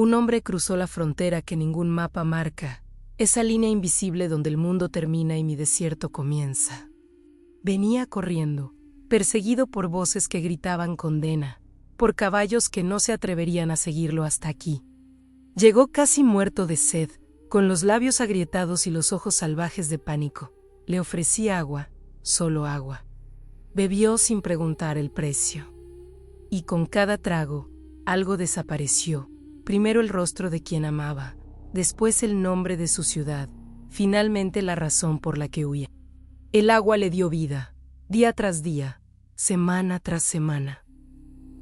Un hombre cruzó la frontera que ningún mapa marca, esa línea invisible donde el mundo termina y mi desierto comienza. Venía corriendo, perseguido por voces que gritaban condena, por caballos que no se atreverían a seguirlo hasta aquí. Llegó casi muerto de sed, con los labios agrietados y los ojos salvajes de pánico. Le ofrecí agua, solo agua. Bebió sin preguntar el precio. Y con cada trago, algo desapareció. Primero el rostro de quien amaba, después el nombre de su ciudad, finalmente la razón por la que huía. El agua le dio vida, día tras día, semana tras semana.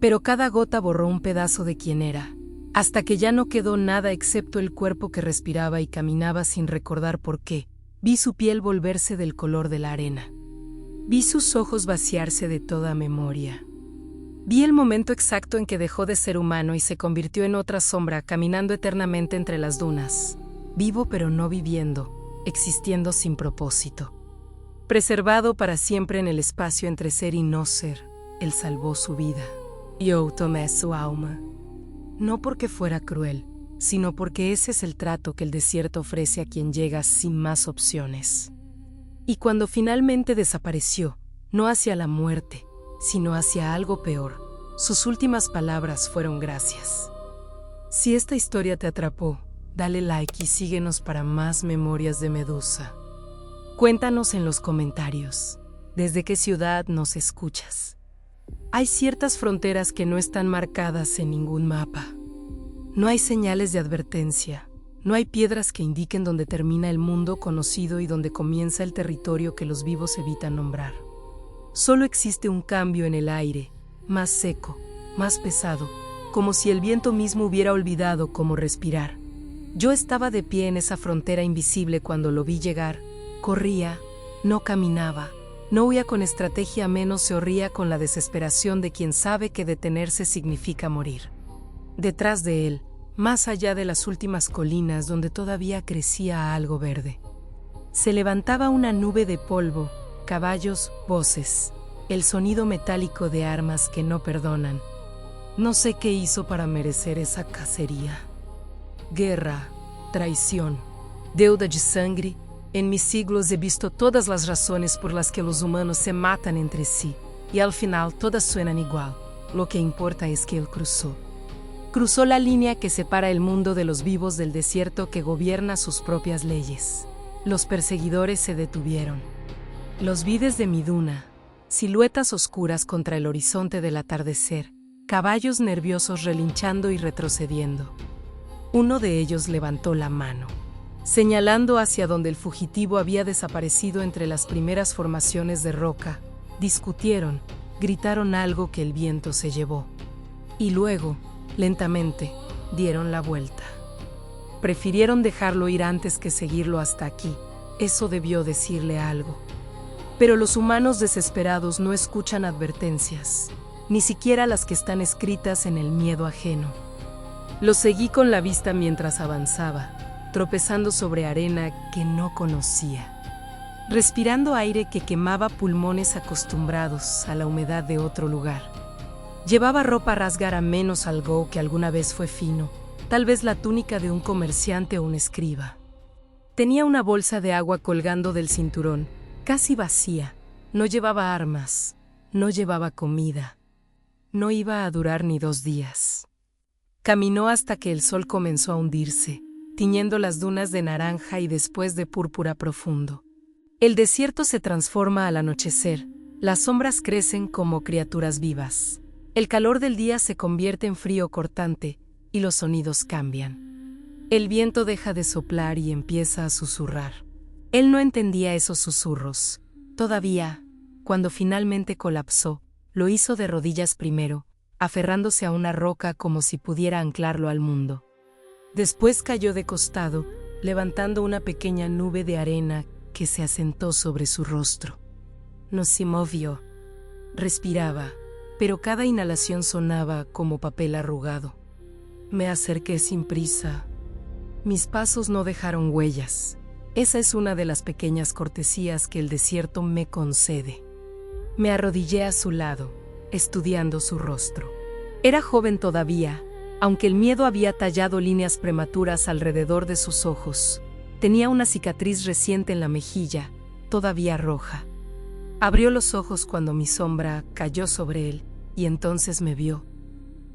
Pero cada gota borró un pedazo de quien era, hasta que ya no quedó nada excepto el cuerpo que respiraba y caminaba sin recordar por qué. Vi su piel volverse del color de la arena. Vi sus ojos vaciarse de toda memoria. Vi el momento exacto en que dejó de ser humano y se convirtió en otra sombra, caminando eternamente entre las dunas. Vivo pero no viviendo, existiendo sin propósito. Preservado para siempre en el espacio entre ser y no ser, él salvó su vida. Yo tomé su alma. No porque fuera cruel, sino porque ese es el trato que el desierto ofrece a quien llega sin más opciones. Y cuando finalmente desapareció, no hacia la muerte, sino hacia algo peor, sus últimas palabras fueron gracias. Si esta historia te atrapó, dale like y síguenos para más memorias de Medusa. Cuéntanos en los comentarios, ¿desde qué ciudad nos escuchas? Hay ciertas fronteras que no están marcadas en ningún mapa. No hay señales de advertencia, no hay piedras que indiquen dónde termina el mundo conocido y dónde comienza el territorio que los vivos evitan nombrar. Solo existe un cambio en el aire, más seco, más pesado, como si el viento mismo hubiera olvidado cómo respirar. Yo estaba de pie en esa frontera invisible cuando lo vi llegar. Corría, no caminaba, no huía con estrategia, menos se horría con la desesperación de quien sabe que detenerse significa morir. Detrás de él, más allá de las últimas colinas donde todavía crecía algo verde, se levantaba una nube de polvo, caballos, voces, el sonido metálico de armas que no perdonan. No sé qué hizo para merecer esa cacería. Guerra, traición, deuda de sangre. En mis siglos he visto todas las razones por las que los humanos se matan entre sí, y al final todas suenan igual. Lo que importa es que él cruzó. Cruzó la línea que separa el mundo de los vivos del desierto que gobierna sus propias leyes. Los perseguidores se detuvieron. Los vi desde mi duna, siluetas oscuras contra el horizonte del atardecer, caballos nerviosos relinchando y retrocediendo. Uno de ellos levantó la mano, señalando hacia donde el fugitivo había desaparecido entre las primeras formaciones de roca. Discutieron, gritaron algo que el viento se llevó. Y luego, lentamente, dieron la vuelta. Prefirieron dejarlo ir antes que seguirlo hasta aquí. Eso debió decirle algo. Pero los humanos desesperados no escuchan advertencias, ni siquiera las que están escritas en el miedo ajeno. Lo seguí con la vista mientras avanzaba, tropezando sobre arena que no conocía, respirando aire que quemaba pulmones acostumbrados a la humedad de otro lugar. Llevaba ropa rasgada menos algo que alguna vez fue fino, tal vez la túnica de un comerciante o un escriba. Tenía una bolsa de agua colgando del cinturón, casi vacía. No llevaba armas, no llevaba comida. No iba a durar ni 2 días. Caminó hasta que el sol comenzó a hundirse, tiñendo las dunas de naranja y después de púrpura profundo. El desierto se transforma al anochecer, las sombras crecen como criaturas vivas. El calor del día se convierte en frío cortante y los sonidos cambian. El viento deja de soplar y empieza a susurrar. Él no entendía esos susurros. Todavía, cuando finalmente colapsó, lo hizo de rodillas primero, aferrándose a una roca como si pudiera anclarlo al mundo. Después cayó de costado, levantando una pequeña nube de arena que se asentó sobre su rostro. No se movió. Respiraba, pero cada inhalación sonaba como papel arrugado. Me acerqué sin prisa. Mis pasos no dejaron huellas. Esa es una de las pequeñas cortesías que el desierto me concede. Me arrodillé a su lado, estudiando su rostro. Era joven todavía, Aunque el miedo había tallado líneas prematuras alrededor de sus ojos, tenía una cicatriz reciente en la mejilla, todavía roja. Abrió los ojos cuando mi sombra cayó sobre él, y entonces me vio.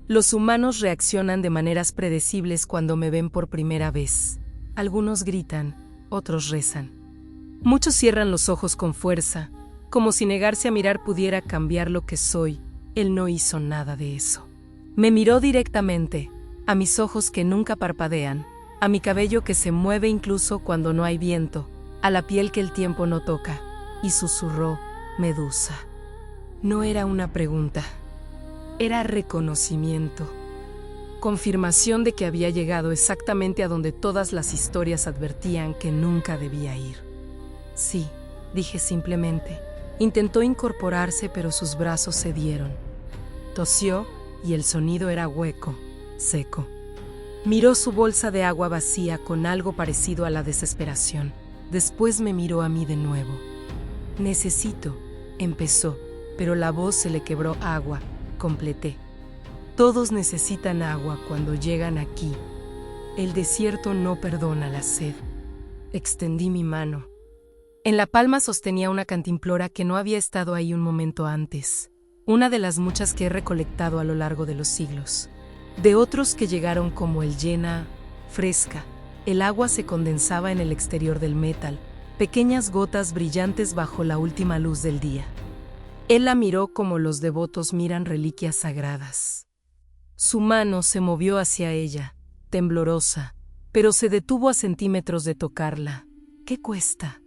Los humanos reaccionan de maneras predecibles cuando me ven por primera vez. Algunos gritan, otros rezan. Muchos cierran los ojos con fuerza, como si negarse a mirar pudiera cambiar lo que soy. Él no hizo nada de eso. Me miró directamente, a mis ojos que nunca parpadean, a mi cabello que se mueve incluso cuando no hay viento, a la piel que el tiempo no toca, y susurró, Medusa. No era una pregunta. Era reconocimiento, confirmación de que había llegado exactamente a donde todas las historias advertían que nunca debía ir. Sí, dije simplemente. Intentó incorporarse, pero sus brazos cedieron. Tosió y el sonido era hueco, seco. Miró su bolsa de agua vacía con algo parecido a la desesperación. Después me miró a mí de nuevo. Necesito, empezó, pero la voz se le quebró. Agua. Completé. Todos necesitan agua cuando llegan aquí. El desierto no perdona la sed. Extendí mi mano. En la palma sostenía una cantimplora que no había estado ahí un momento antes, una de las muchas que he recolectado a lo largo de los siglos. De otros que llegaron como el llena, fresca, el agua se condensaba en el exterior del metal, pequeñas gotas brillantes bajo la última luz del día. Él la miró como los devotos miran reliquias sagradas. Su mano se movió hacia ella, temblorosa, pero se detuvo a centímetros de tocarla. ¿Qué cuesta?,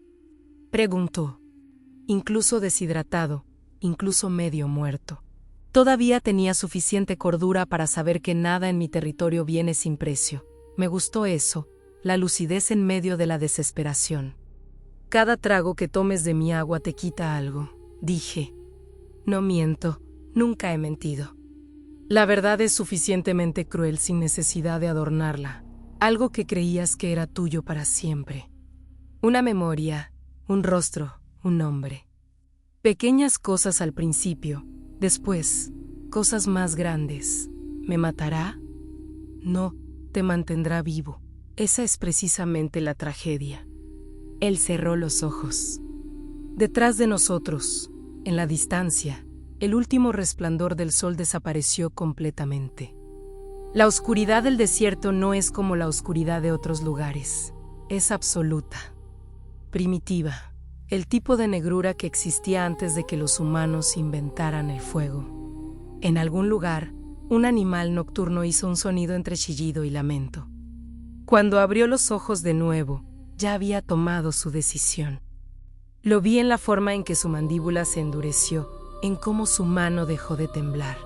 preguntó. Incluso deshidratado, incluso medio muerto. Todavía tenía suficiente cordura para saber que nada en mi territorio viene sin precio. Me gustó eso, la lucidez en medio de la desesperación. Cada trago que tomes de mi agua te quita algo, dije. No miento, nunca he mentido. La verdad es suficientemente cruel sin necesidad de adornarla, algo que creías que era tuyo para siempre. Una memoria, un rostro, un nombre. Pequeñas cosas al principio, después, cosas más grandes. ¿Me matará? No, te mantendrá vivo. Esa es precisamente la tragedia. Él cerró los ojos. Detrás de nosotros, en la distancia, el último resplandor del sol desapareció completamente. La oscuridad del desierto no es como la oscuridad de otros lugares. Es absoluta, primitiva, el tipo de negrura que existía antes de que los humanos inventaran el fuego. En algún lugar, un animal nocturno hizo un sonido entre chillido y lamento. Cuando abrió los ojos de nuevo, ya había tomado su decisión. Lo vi en la forma en que su mandíbula se endureció, en cómo su mano dejó de temblar.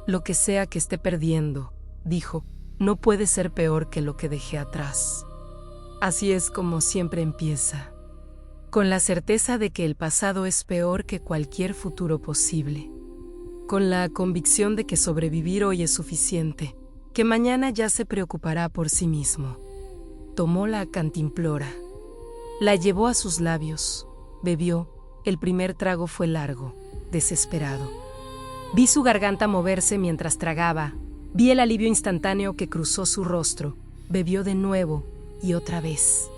Lo que sea que esté perdiendo, dijo, no puede ser peor que lo que dejé atrás. Así es como siempre empieza, con la certeza de que el pasado es peor que cualquier futuro posible, con la convicción de que sobrevivir hoy es suficiente, que mañana ya se preocupará por sí mismo. Tomó la cantimplora, la llevó a sus labios, bebió. El primer trago fue largo, desesperado. Vi su garganta moverse mientras tragaba, vi el alivio instantáneo que cruzó su rostro, bebió de nuevo y otra vez.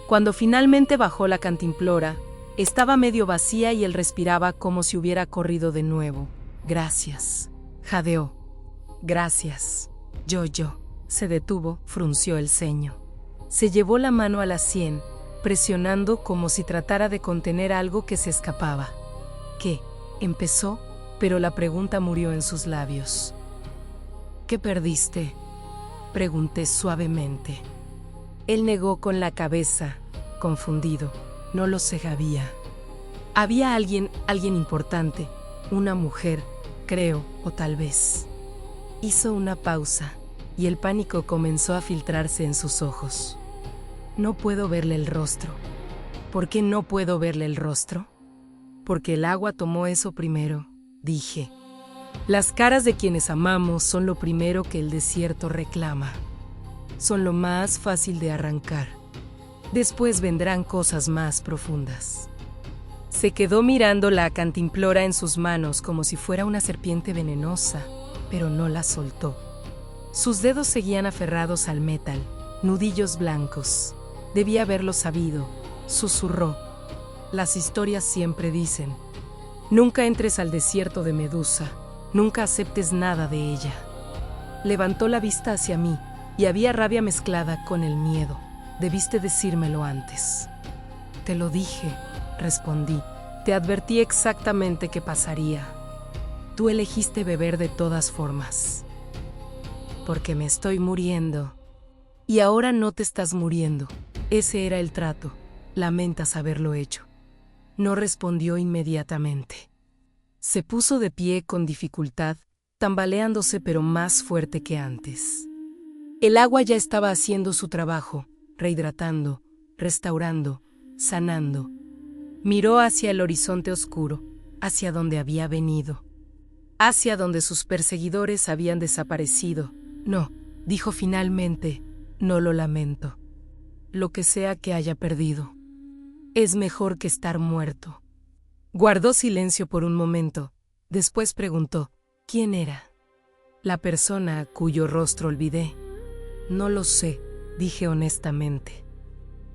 Cuando finalmente bajó la cantimplora, estaba medio vacía y él respiraba como si hubiera corrido de nuevo. Gracias, jadeó. Gracias. Yo. Se detuvo, frunció el ceño. Se llevó la mano a la sien, presionando como si tratara de contener algo que se escapaba. ¿Qué? Empezó, pero la pregunta murió en sus labios. ¿Qué perdiste?, pregunté suavemente. Él negó con la cabeza, confundido. No lo sabía. Había alguien importante, una mujer, creo, o tal vez. Hizo una pausa, y el pánico comenzó a filtrarse en sus ojos. No puedo verle el rostro. ¿Por qué no puedo verle el rostro? Porque el agua tomó eso primero, dije. Las caras de quienes amamos son lo primero que el desierto reclama. Son lo más fácil de arrancar. Después vendrán cosas más profundas. Se quedó mirando la cantimplora en sus manos como si fuera una serpiente venenosa, pero no la soltó. Sus dedos seguían aferrados al metal, nudillos blancos. Debía haberlo sabido, susurró. Las historias siempre dicen: nunca entres al desierto de Medusa, nunca aceptes nada de ella. Levantó la vista hacia mí, y había rabia mezclada con el miedo. Debiste decírmelo antes. Te lo dije, respondí. Te advertí exactamente qué pasaría. Tú elegiste beber de todas formas. Porque me estoy muriendo. Y ahora no te estás muriendo. Ese era el trato. Lamentas haberlo hecho. No respondió inmediatamente. Se puso de pie con dificultad, tambaleándose pero más fuerte que antes. El agua ya estaba haciendo su trabajo, rehidratando, restaurando, sanando. Miró hacia el horizonte oscuro, hacia donde había venido, hacia donde sus perseguidores habían desaparecido. No, dijo finalmente, no lo lamento. Lo que sea que haya perdido, es mejor que estar muerto. Guardó silencio por un momento, después preguntó, ¿quién era? La persona cuyo rostro olvidé. No lo sé, dije honestamente.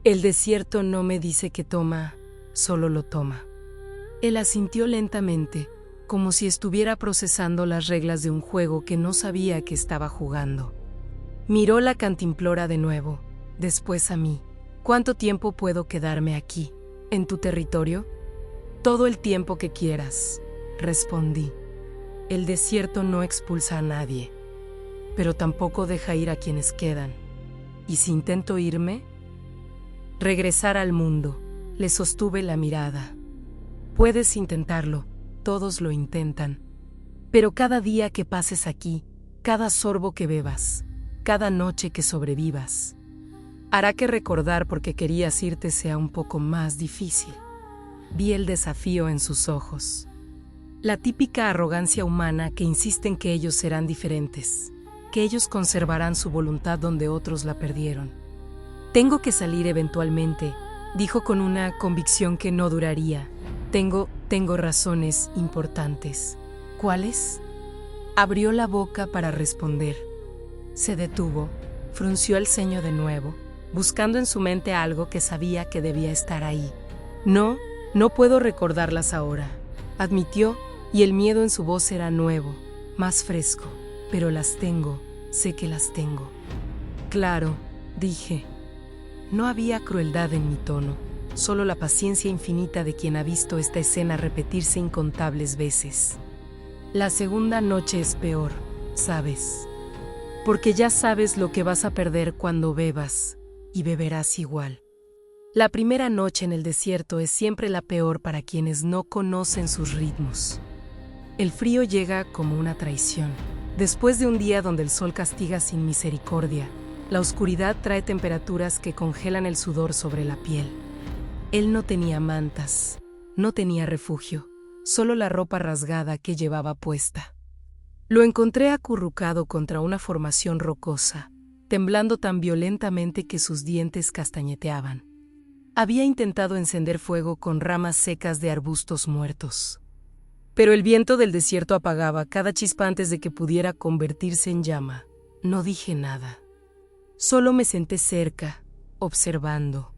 El desierto no me dice que toma, solo lo toma. Él asintió lentamente, como si estuviera procesando las reglas de un juego que no sabía que estaba jugando. Miró la cantimplora de nuevo, después a mí. ¿Cuánto tiempo puedo quedarme aquí, en tu territorio? Todo el tiempo que quieras, respondí. El desierto no expulsa a nadie, pero tampoco deja ir a quienes quedan. ¿Y si intento irme? Regresar al mundo. Le sostuve la mirada. Puedes intentarlo, todos lo intentan. Pero cada día que pases aquí, cada sorbo que bebas, cada noche que sobrevivas, hará que recordar por qué querías irte sea un poco más difícil. Vi el desafío en sus ojos. La típica arrogancia humana que insiste en que ellos serán diferentes, que ellos conservarán su voluntad donde otros la perdieron. Tengo que salir eventualmente, dijo con una convicción que no duraría. Tengo razones importantes. ¿Cuáles? Abrió la boca para responder. Se detuvo, frunció el ceño de nuevo, buscando en su mente algo que sabía que debía estar ahí. No puedo recordarlas ahora, admitió, y el miedo en su voz era nuevo, más fresco. Pero las tengo, sé que las tengo. Claro, dije. No había crueldad en mi tono, solo la paciencia infinita de quien ha visto esta escena repetirse incontables veces. La segunda noche es peor, ¿sabes? Porque ya sabes lo que vas a perder cuando bebas, y beberás igual. La primera noche en el desierto es siempre la peor para quienes no conocen sus ritmos. El frío llega como una traición. Después de un día donde el sol castiga sin misericordia, la oscuridad trae temperaturas que congelan el sudor sobre la piel. Él no tenía mantas, no tenía refugio, solo la ropa rasgada que llevaba puesta. Lo encontré acurrucado contra una formación rocosa, temblando tan violentamente que sus dientes castañeteaban. Había intentado encender fuego con ramas secas de arbustos muertos. Pero el viento del desierto apagaba cada chispa antes de que pudiera convertirse en llama. No dije nada. Solo me senté cerca, observando.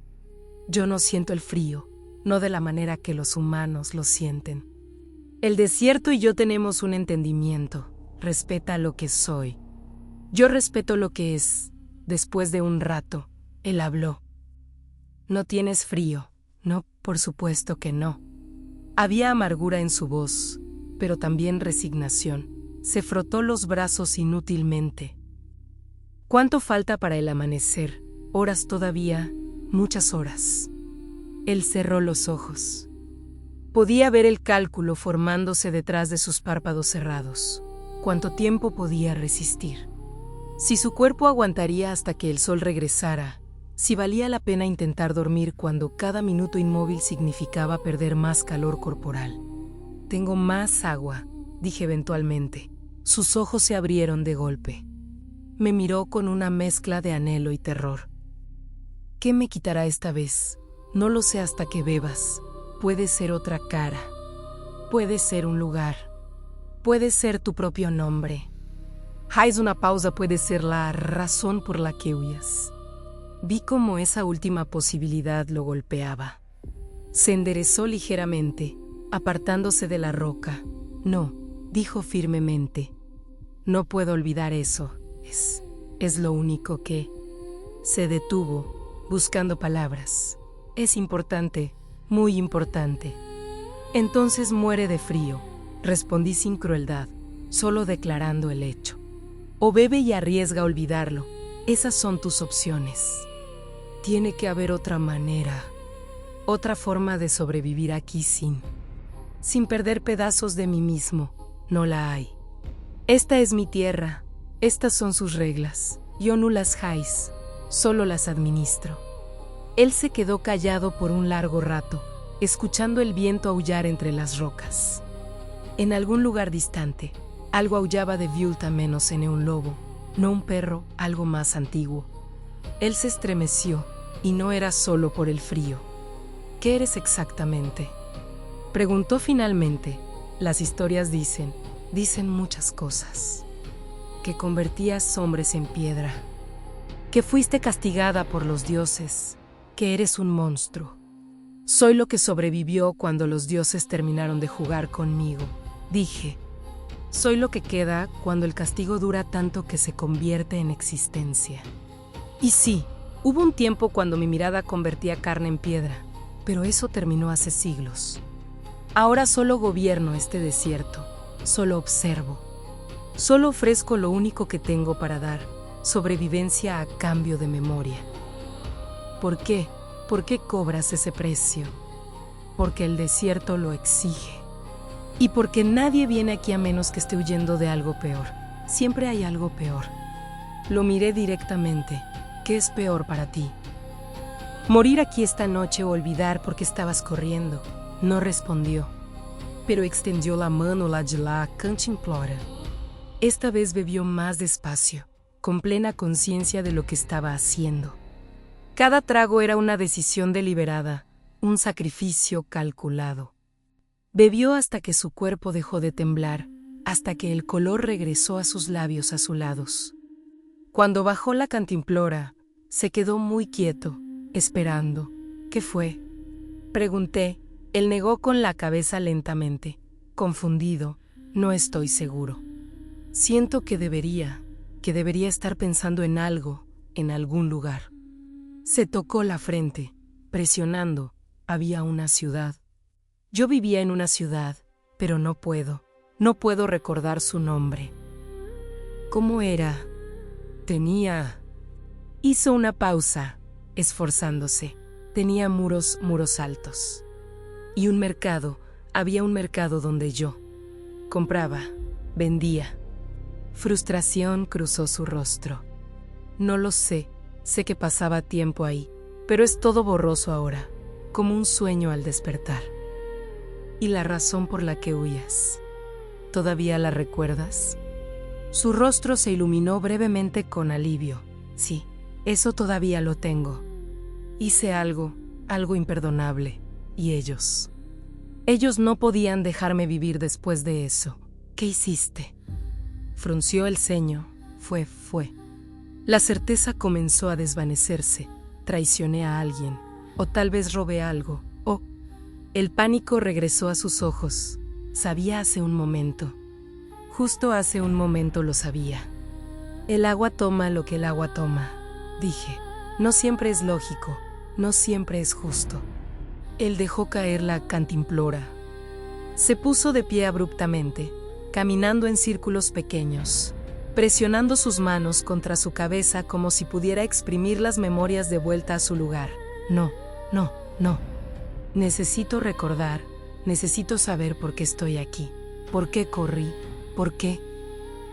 Yo no siento el frío, no de la manera que los humanos lo sienten. El desierto y yo tenemos un entendimiento. Respeta lo que soy. Yo respeto lo que es. Después de un rato, él habló. ¿No tienes frío? No, por supuesto que no. Había amargura en su voz, pero también resignación. Se frotó los brazos inútilmente. ¿Cuánto falta para el amanecer? Horas todavía, muchas horas. Él cerró los ojos. Podía ver el cálculo formándose detrás de sus párpados cerrados. ¿Cuánto tiempo podía resistir? Si su cuerpo aguantaría hasta que el sol regresara, si valía la pena intentar dormir cuando cada minuto inmóvil significaba perder más calor corporal. Tengo más agua, dije eventualmente. Sus ojos se abrieron de golpe. Me miró con una mezcla de anhelo y terror. ¿Qué me quitará esta vez? No lo sé hasta que bebas. Puede ser otra cara. Puede ser un lugar. Puede ser tu propio nombre. Haz una pausa puede ser la razón por la que huyas. Vi cómo esa última posibilidad lo golpeaba. Se enderezó ligeramente, apartándose de la roca. No, dijo firmemente. No puedo olvidar eso. Es lo único que... Se detuvo, buscando palabras. Es importante, muy importante. Entonces muere de frío, respondí sin crueldad, solo declarando el hecho. O bebe y arriesga a olvidarlo. Esas son tus opciones. Tiene que haber otra manera, otra forma de sobrevivir aquí sin perder pedazos de mí mismo. No la hay. Esta es mi tierra, estas son sus reglas. Yo no las jais, solo las administro. Él se quedó callado por un largo rato, escuchando el viento aullar entre las rocas. En algún lugar distante, algo aullaba de vuelta menos en un lobo, no un perro, algo más antiguo. Él se estremeció, y no era solo por el frío. ¿Qué eres exactamente?, preguntó finalmente. Las historias dicen muchas cosas. Que convertías hombres en piedra, que fuiste castigada por los dioses, que eres un monstruo. Soy lo que sobrevivió cuando los dioses terminaron de jugar conmigo, dije. Soy lo que queda cuando el castigo dura tanto que se convierte en existencia. Y sí, hubo un tiempo cuando mi mirada convertía carne en piedra, pero eso terminó hace siglos. Ahora solo gobierno este desierto, solo observo. Solo ofrezco lo único que tengo para dar, sobrevivencia a cambio de memoria. ¿Por qué? ¿Por qué cobras ese precio? Porque el desierto lo exige. Y porque nadie viene aquí a menos que esté huyendo de algo peor. Siempre hay algo peor. Lo miré directamente. ¿Qué es peor para ti? Morir aquí esta noche o olvidar porque estabas corriendo. No respondió, pero extendió la mano la de la cantimplora. Esta vez bebió más despacio, con plena conciencia de lo que estaba haciendo. Cada trago era una decisión deliberada, un sacrificio calculado. Bebió hasta que su cuerpo dejó de temblar, hasta que el color regresó a sus labios azulados. Cuando bajó la cantimplora, se quedó muy quieto, esperando. ¿Qué fue?, pregunté. Él negó con la cabeza lentamente, confundido. No estoy seguro. Siento que debería estar pensando en algo, en algún lugar. Se tocó la frente, presionando. Había una ciudad. Yo vivía en una ciudad, pero no puedo recordar su nombre. ¿Cómo era? Hizo una pausa, esforzándose. Tenía muros altos. Y un mercado, había un mercado donde yo compraba, vendía. Frustración cruzó su rostro. No lo sé que pasaba tiempo ahí, pero es todo borroso ahora, como un sueño al despertar. ¿Y la razón por la que huyas? ¿Todavía la recuerdas? Su rostro se iluminó brevemente con alivio. Sí, eso todavía lo tengo. Hice algo imperdonable. Y ellos no podían dejarme vivir después de eso. ¿Qué hiciste? Frunció el ceño. Fue. La certeza comenzó a desvanecerse. Traicioné a alguien. O tal vez robé algo. El pánico regresó a sus ojos. Sabía hace un momento. Justo hace un momento lo sabía. El agua toma lo que el agua toma, dije. No siempre es lógico, no siempre es justo. Él dejó caer la cantimplora. Se puso de pie abruptamente, caminando en círculos pequeños, presionando sus manos contra su cabeza como si pudiera exprimir las memorias de vuelta a su lugar. No. Necesito recordar, necesito saber por qué estoy aquí, por qué corrí, por qué.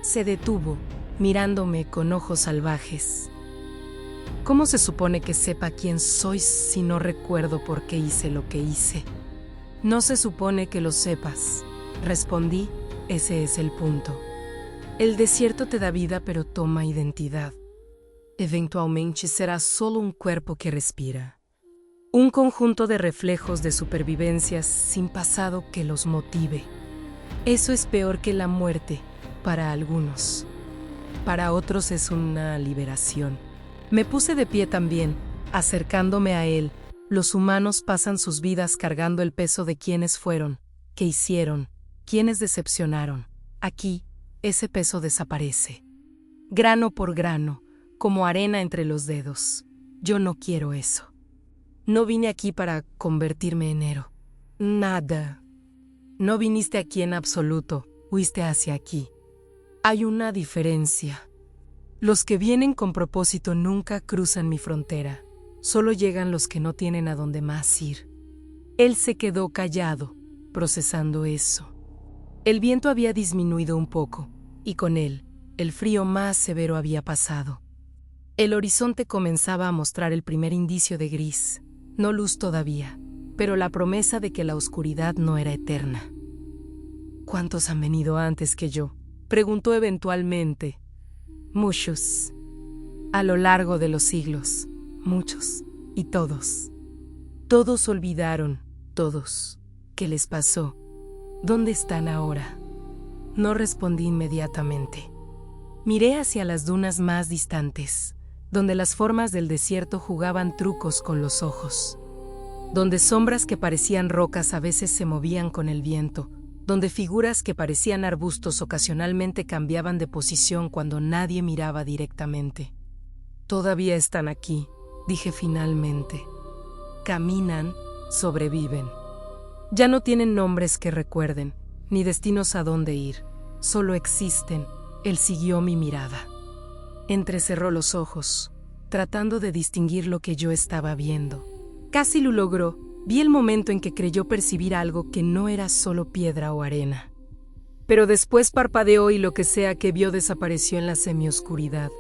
Se detuvo, mirándome con ojos salvajes. ¿Cómo se supone que sepa quién soy si no recuerdo por qué hice lo que hice? No se supone que lo sepas, respondí. Ese es el punto. El desierto te da vida, pero toma identidad. Eventualmente será solo un cuerpo que respira. Un conjunto de reflejos de supervivencias sin pasado que los motive. Eso es peor que la muerte para algunos. Para otros es una liberación. Me puse de pie también, acercándome a él. Los humanos pasan sus vidas cargando el peso de quienes fueron, qué hicieron, quienes decepcionaron. Aquí, ese peso desaparece. Grano por grano, como arena entre los dedos. Yo no quiero eso. No vine aquí para convertirme en héroe. Nada. No viniste aquí en absoluto, huiste hacia aquí. Hay una diferencia. Los que vienen con propósito nunca cruzan mi frontera. Solo llegan los que no tienen a dónde más ir. Él se quedó callado, procesando eso. El viento había disminuido un poco, y con él, el frío más severo había pasado. El horizonte comenzaba a mostrar el primer indicio de gris, no luz todavía, pero la promesa de que la oscuridad no era eterna. ¿Cuántos han venido antes que yo?, preguntó eventualmente. Muchos. A lo largo de los siglos, muchos, y todos. Todos olvidaron, todos. ¿Qué les pasó? ¿Dónde están ahora? No respondí inmediatamente. Miré hacia las dunas más distantes, donde las formas del desierto jugaban trucos con los ojos, donde sombras que parecían rocas a veces se movían con el viento, donde figuras que parecían arbustos ocasionalmente cambiaban de posición cuando nadie miraba directamente. Todavía están aquí, dije finalmente. Caminan, sobreviven. Ya no tienen nombres que recuerden, ni destinos a dónde ir, solo existen. Él siguió mi mirada. Entrecerró los ojos, tratando de distinguir lo que yo estaba viendo. Casi lo logró. Vi el momento en que creyó percibir algo que no era solo piedra o arena. Pero después parpadeó y lo que sea que vio desapareció en la semioscuridad.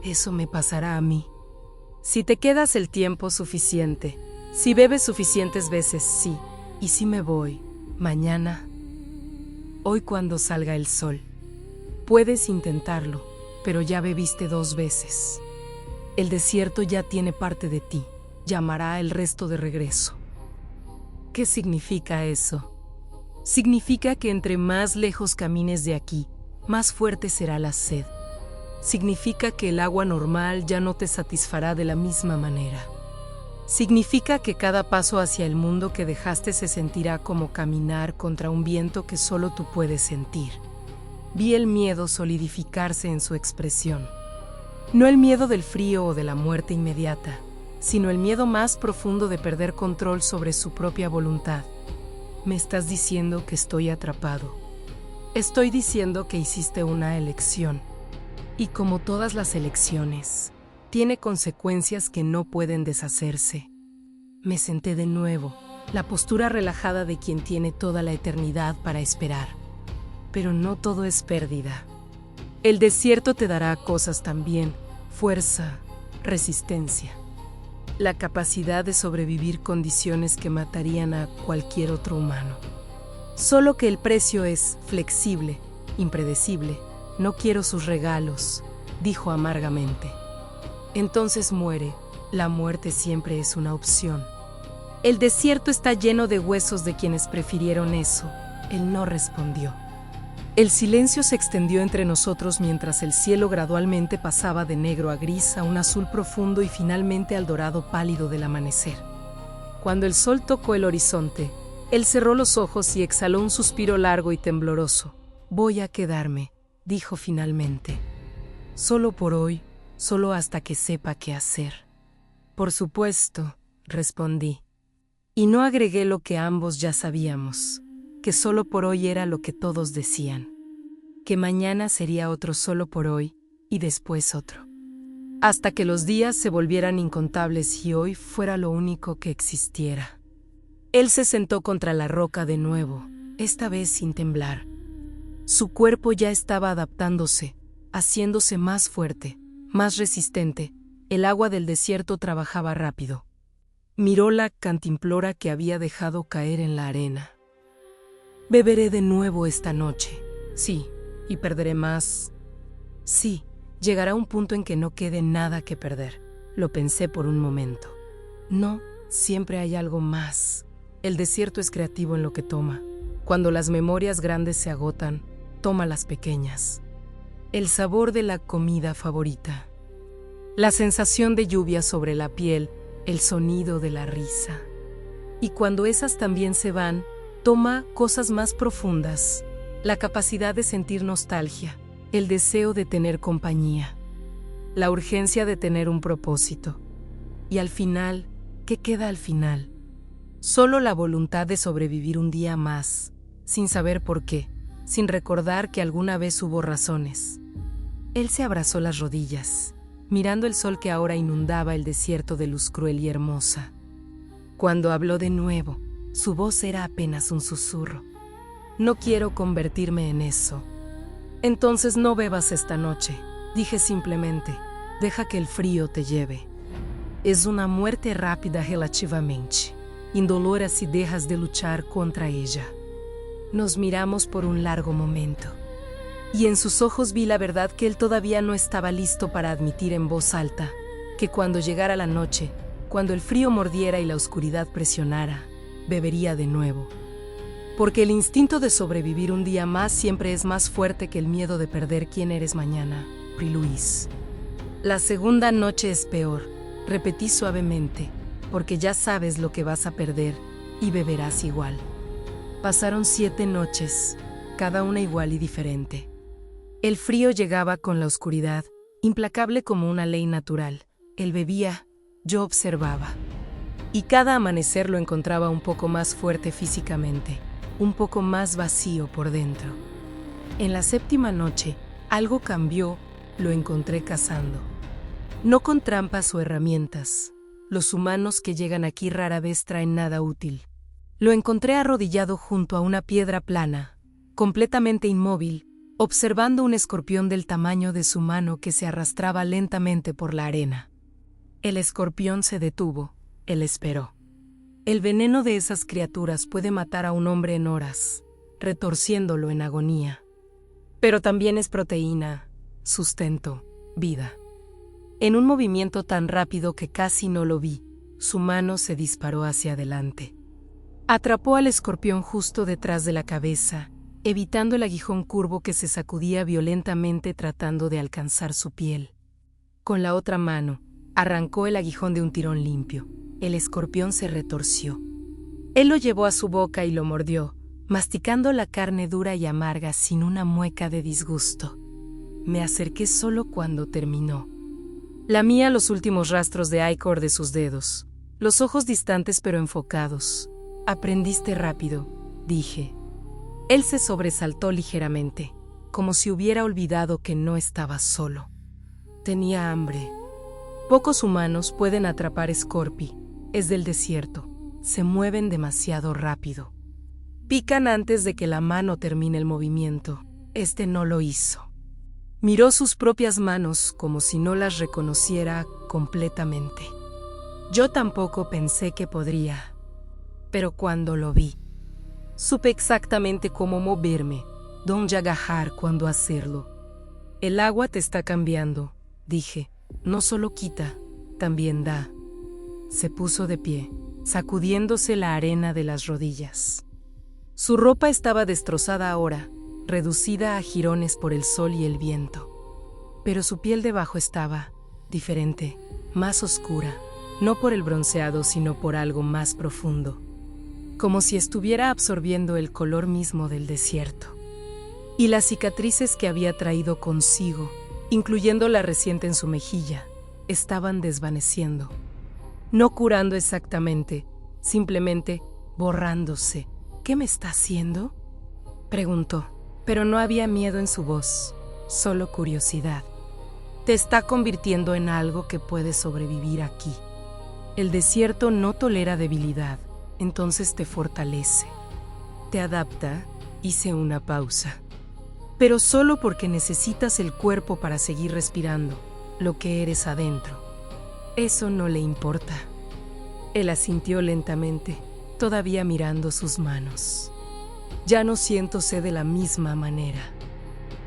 Eso me pasará a mí. Si te quedas el tiempo suficiente, si bebes suficientes veces, sí. Y si me voy, mañana, hoy cuando salga el sol. Puedes intentarlo, pero ya bebiste 2 veces. El desierto ya tiene parte de ti, llamará el resto de regreso. ¿Qué significa eso? Significa que entre más lejos camines de aquí, más fuerte será la sed. Significa que el agua normal ya no te satisfará de la misma manera. Significa que cada paso hacia el mundo que dejaste se sentirá como caminar contra un viento que solo tú puedes sentir. Vi el miedo solidificarse en su expresión. No el miedo del frío o de la muerte inmediata, sino el miedo más profundo de perder control sobre su propia voluntad. Me estás diciendo que estoy atrapado. Estoy diciendo que hiciste una elección. Y como todas las elecciones, tiene consecuencias que no pueden deshacerse. Me senté de nuevo, la postura relajada de quien tiene toda la eternidad para esperar. Pero no todo es pérdida. El desierto te dará cosas también, fuerza, resistencia. La capacidad de sobrevivir condiciones que matarían a cualquier otro humano. Solo que el precio es flexible, impredecible. No quiero sus regalos, dijo amargamente. Entonces muere. La muerte siempre es una opción. El desierto está lleno de huesos de quienes prefirieron eso. Él no respondió. El silencio se extendió entre nosotros mientras el cielo gradualmente pasaba de negro a gris a un azul profundo y finalmente al dorado pálido del amanecer. Cuando el sol tocó el horizonte, él cerró los ojos y exhaló un suspiro largo y tembloroso. Voy a quedarme, dijo finalmente. Solo por hoy, solo hasta que sepa qué hacer. Por supuesto, respondí. Y no agregué lo que ambos ya sabíamos, que solo por hoy era lo que todos decían, que mañana sería otro solo por hoy y después otro, hasta que los días se volvieran incontables y hoy fuera lo único que existiera. Él se sentó contra la roca de nuevo, esta vez sin temblar. Su cuerpo ya estaba adaptándose, haciéndose más fuerte, más resistente. El agua del desierto trabajaba rápido. Miró la cantimplora que había dejado caer en la arena. Beberé de nuevo esta noche. Sí, y perderé más. Sí, llegará un punto en que no quede nada que perder. Lo pensé por un momento. No, siempre hay algo más. El desierto es creativo en lo que toma. Cuando las memorias grandes se agotan, toma las pequeñas. el sabor de la comida favorita, la sensación de lluvia sobre la piel, el sonido de la risa. Y cuando esas también se van, toma cosas más profundas, la capacidad de sentir nostalgia, el deseo de tener compañía, la urgencia de tener un propósito. Y al final, ¿qué queda al final? Solo la voluntad de sobrevivir un día más, sin saber por qué, sin recordar que alguna vez hubo razones. Él se abrazó las rodillas, mirando el sol que ahora inundaba el desierto de luz cruel y hermosa. Cuando habló de nuevo, su voz era apenas un susurro. No quiero convertirme en eso. Entonces no bebas esta noche, dije simplemente. Deja que el frío te lleve. Es una muerte rápida relativamente, indolora si dejas de luchar contra ella. Nos miramos por un largo momento. Y en sus ojos vi la verdad que él todavía no estaba listo para admitir en voz alta, que cuando llegara la noche, cuando el frío mordiera y la oscuridad presionara, bebería de nuevo. Porque el instinto de sobrevivir un día más siempre es más fuerte que el miedo de perder quién eres mañana, Pri-Luis. La segunda noche es peor, repetí suavemente, porque ya sabes lo que vas a perder y beberás igual. Pasaron 7 noches, cada una igual y diferente. El frío llegaba con la oscuridad, implacable como una ley natural. Él bebía, yo observaba. Y cada amanecer lo encontraba un poco más fuerte físicamente, un poco más vacío por dentro. En la 7ª noche, algo cambió, lo encontré cazando. No con trampas o herramientas. Los humanos que llegan aquí rara vez traen nada útil. Lo encontré arrodillado junto a una piedra plana, completamente inmóvil, observando un escorpión del tamaño de su mano que se arrastraba lentamente por la arena. El escorpión se detuvo, él esperó. El veneno de esas criaturas puede matar a un hombre en horas, retorciéndolo en agonía. Pero también es proteína, sustento, vida. En un movimiento tan rápido que casi no lo vi, su mano se disparó hacia adelante. Atrapó al escorpión justo detrás de la cabeza, evitando el aguijón curvo que se sacudía violentamente tratando de alcanzar su piel. Con la otra mano, arrancó el aguijón de un tirón limpio. El escorpión se retorció. Él lo llevó a su boca y lo mordió, masticando la carne dura y amarga sin una mueca de disgusto. Me acerqué solo cuando terminó. Lamía los últimos rastros de icor de sus dedos, los ojos distantes pero enfocados. Aprendiste rápido, dije. Él se sobresaltó ligeramente, como si hubiera olvidado que no estaba solo. Tenía hambre. Pocos humanos pueden atrapar Scorpi, es del desierto, se mueven demasiado rápido. Pican antes de que la mano termine el movimiento, este no lo hizo. Miró sus propias manos como si no las reconociera completamente. Yo tampoco pensé que podría, pero cuando lo vi, supe exactamente cómo moverme, dónde agarrar cuando hacerlo. El agua te está cambiando, dije. No solo quita, también da. Se puso de pie, sacudiéndose la arena de las rodillas. Su ropa estaba destrozada ahora, reducida a jirones por el sol y el viento. Pero su piel debajo estaba diferente, más oscura, no por el bronceado, sino por algo más profundo. Como si estuviera absorbiendo el color mismo del desierto. Y las cicatrices que había traído consigo, incluyendo la reciente en su mejilla, estaban desvaneciendo. No curando exactamente, simplemente borrándose. ¿Qué me está haciendo?, preguntó, pero no había miedo en su voz, solo curiosidad. Te está convirtiendo en algo que puede sobrevivir aquí. El desierto no tolera debilidad, entonces te fortalece. Te adapta, hice una pausa. Pero solo porque necesitas el cuerpo para seguir respirando, lo que eres adentro. Eso no le importa. Él asintió lentamente, todavía mirando sus manos. Ya no siento sed de la misma manera.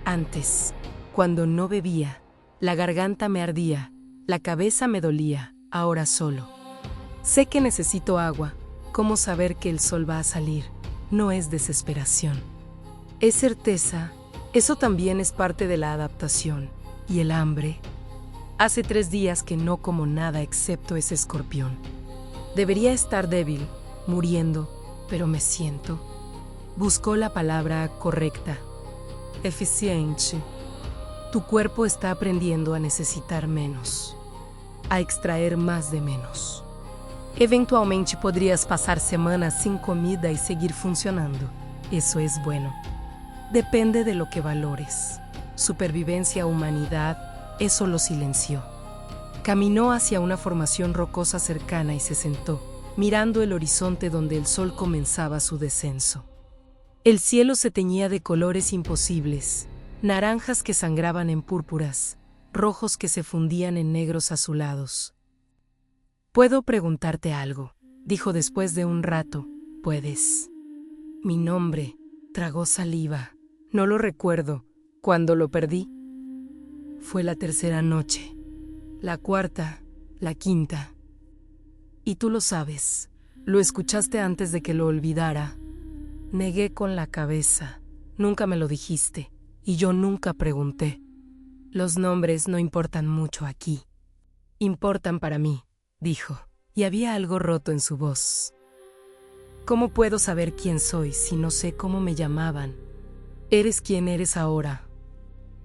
Antes, cuando no bebía, la garganta me ardía, la cabeza me dolía, ahora solo. Sé que necesito agua, ¿cómo saber que el sol va a salir? No es desesperación. Es certeza Eso también es parte de la adaptación. ¿Y el hambre? Hace 3 días que no como nada excepto ese escorpión. Debería estar débil, muriendo, pero me siento. Buscó la palabra correcta. Eficiente. Tu cuerpo está aprendiendo a necesitar menos, a extraer más de menos. Eventualmente podrías pasar semanas sin comida y seguir funcionando. Eso es bueno. Depende de lo que valores. Supervivencia, humanidad, eso lo silenció. Caminó hacia una formación rocosa cercana y se sentó, mirando el horizonte donde el sol comenzaba su descenso. El cielo se teñía de colores imposibles, naranjas que sangraban en púrpuras, rojos que se fundían en negros azulados. «¿Puedo preguntarte algo?», dijo después de un rato. «¿Puedes?». Mi nombre. Tragó saliva. No lo recuerdo. ¿Cuándo lo perdí? Fue la 3ª noche. La 4ª, la 5ª. Y tú lo sabes. Lo escuchaste antes de que lo olvidara. Negué con la cabeza. Nunca me lo dijiste. Y yo nunca pregunté. Los nombres no importan mucho aquí. Importan para mí, dijo, y había algo roto en su voz. ¿Cómo puedo saber quién soy si no sé cómo me llamaban? Eres quien eres ahora.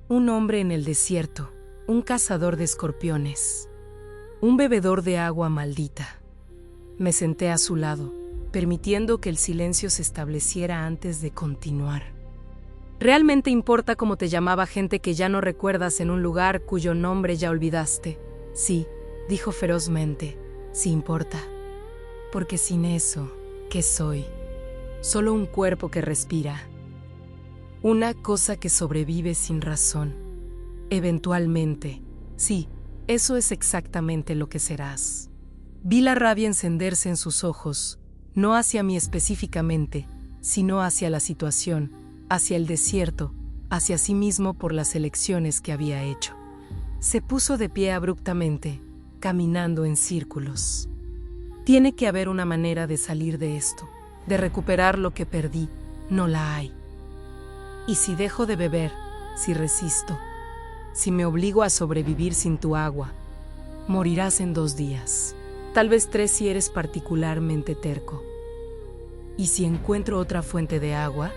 Un hombre en el desierto, un cazador de escorpiones, un bebedor de agua maldita. Me senté a su lado, permitiendo que el silencio se estableciera antes de continuar. ¿Realmente importa cómo te llamaba gente que ya no recuerdas en un lugar cuyo nombre ya olvidaste? Sí, dijo ferozmente, sí importa. Porque sin eso, ¿qué soy? Solo un cuerpo que respira. Una cosa que sobrevive sin razón. Eventualmente, sí, eso es exactamente lo que serás. Vi la rabia encenderse en sus ojos, no hacia mí específicamente, sino hacia la situación, hacia el desierto, hacia sí mismo por las elecciones que había hecho. Se puso de pie abruptamente, caminando en círculos. Tiene que haber una manera de salir de esto, de recuperar lo que perdí. No la hay. Y si dejo de beber, si resisto, si me obligo a sobrevivir sin tu agua, morirás en 2 días. Tal vez 3 si eres particularmente terco. ¿Y si encuentro otra fuente de agua?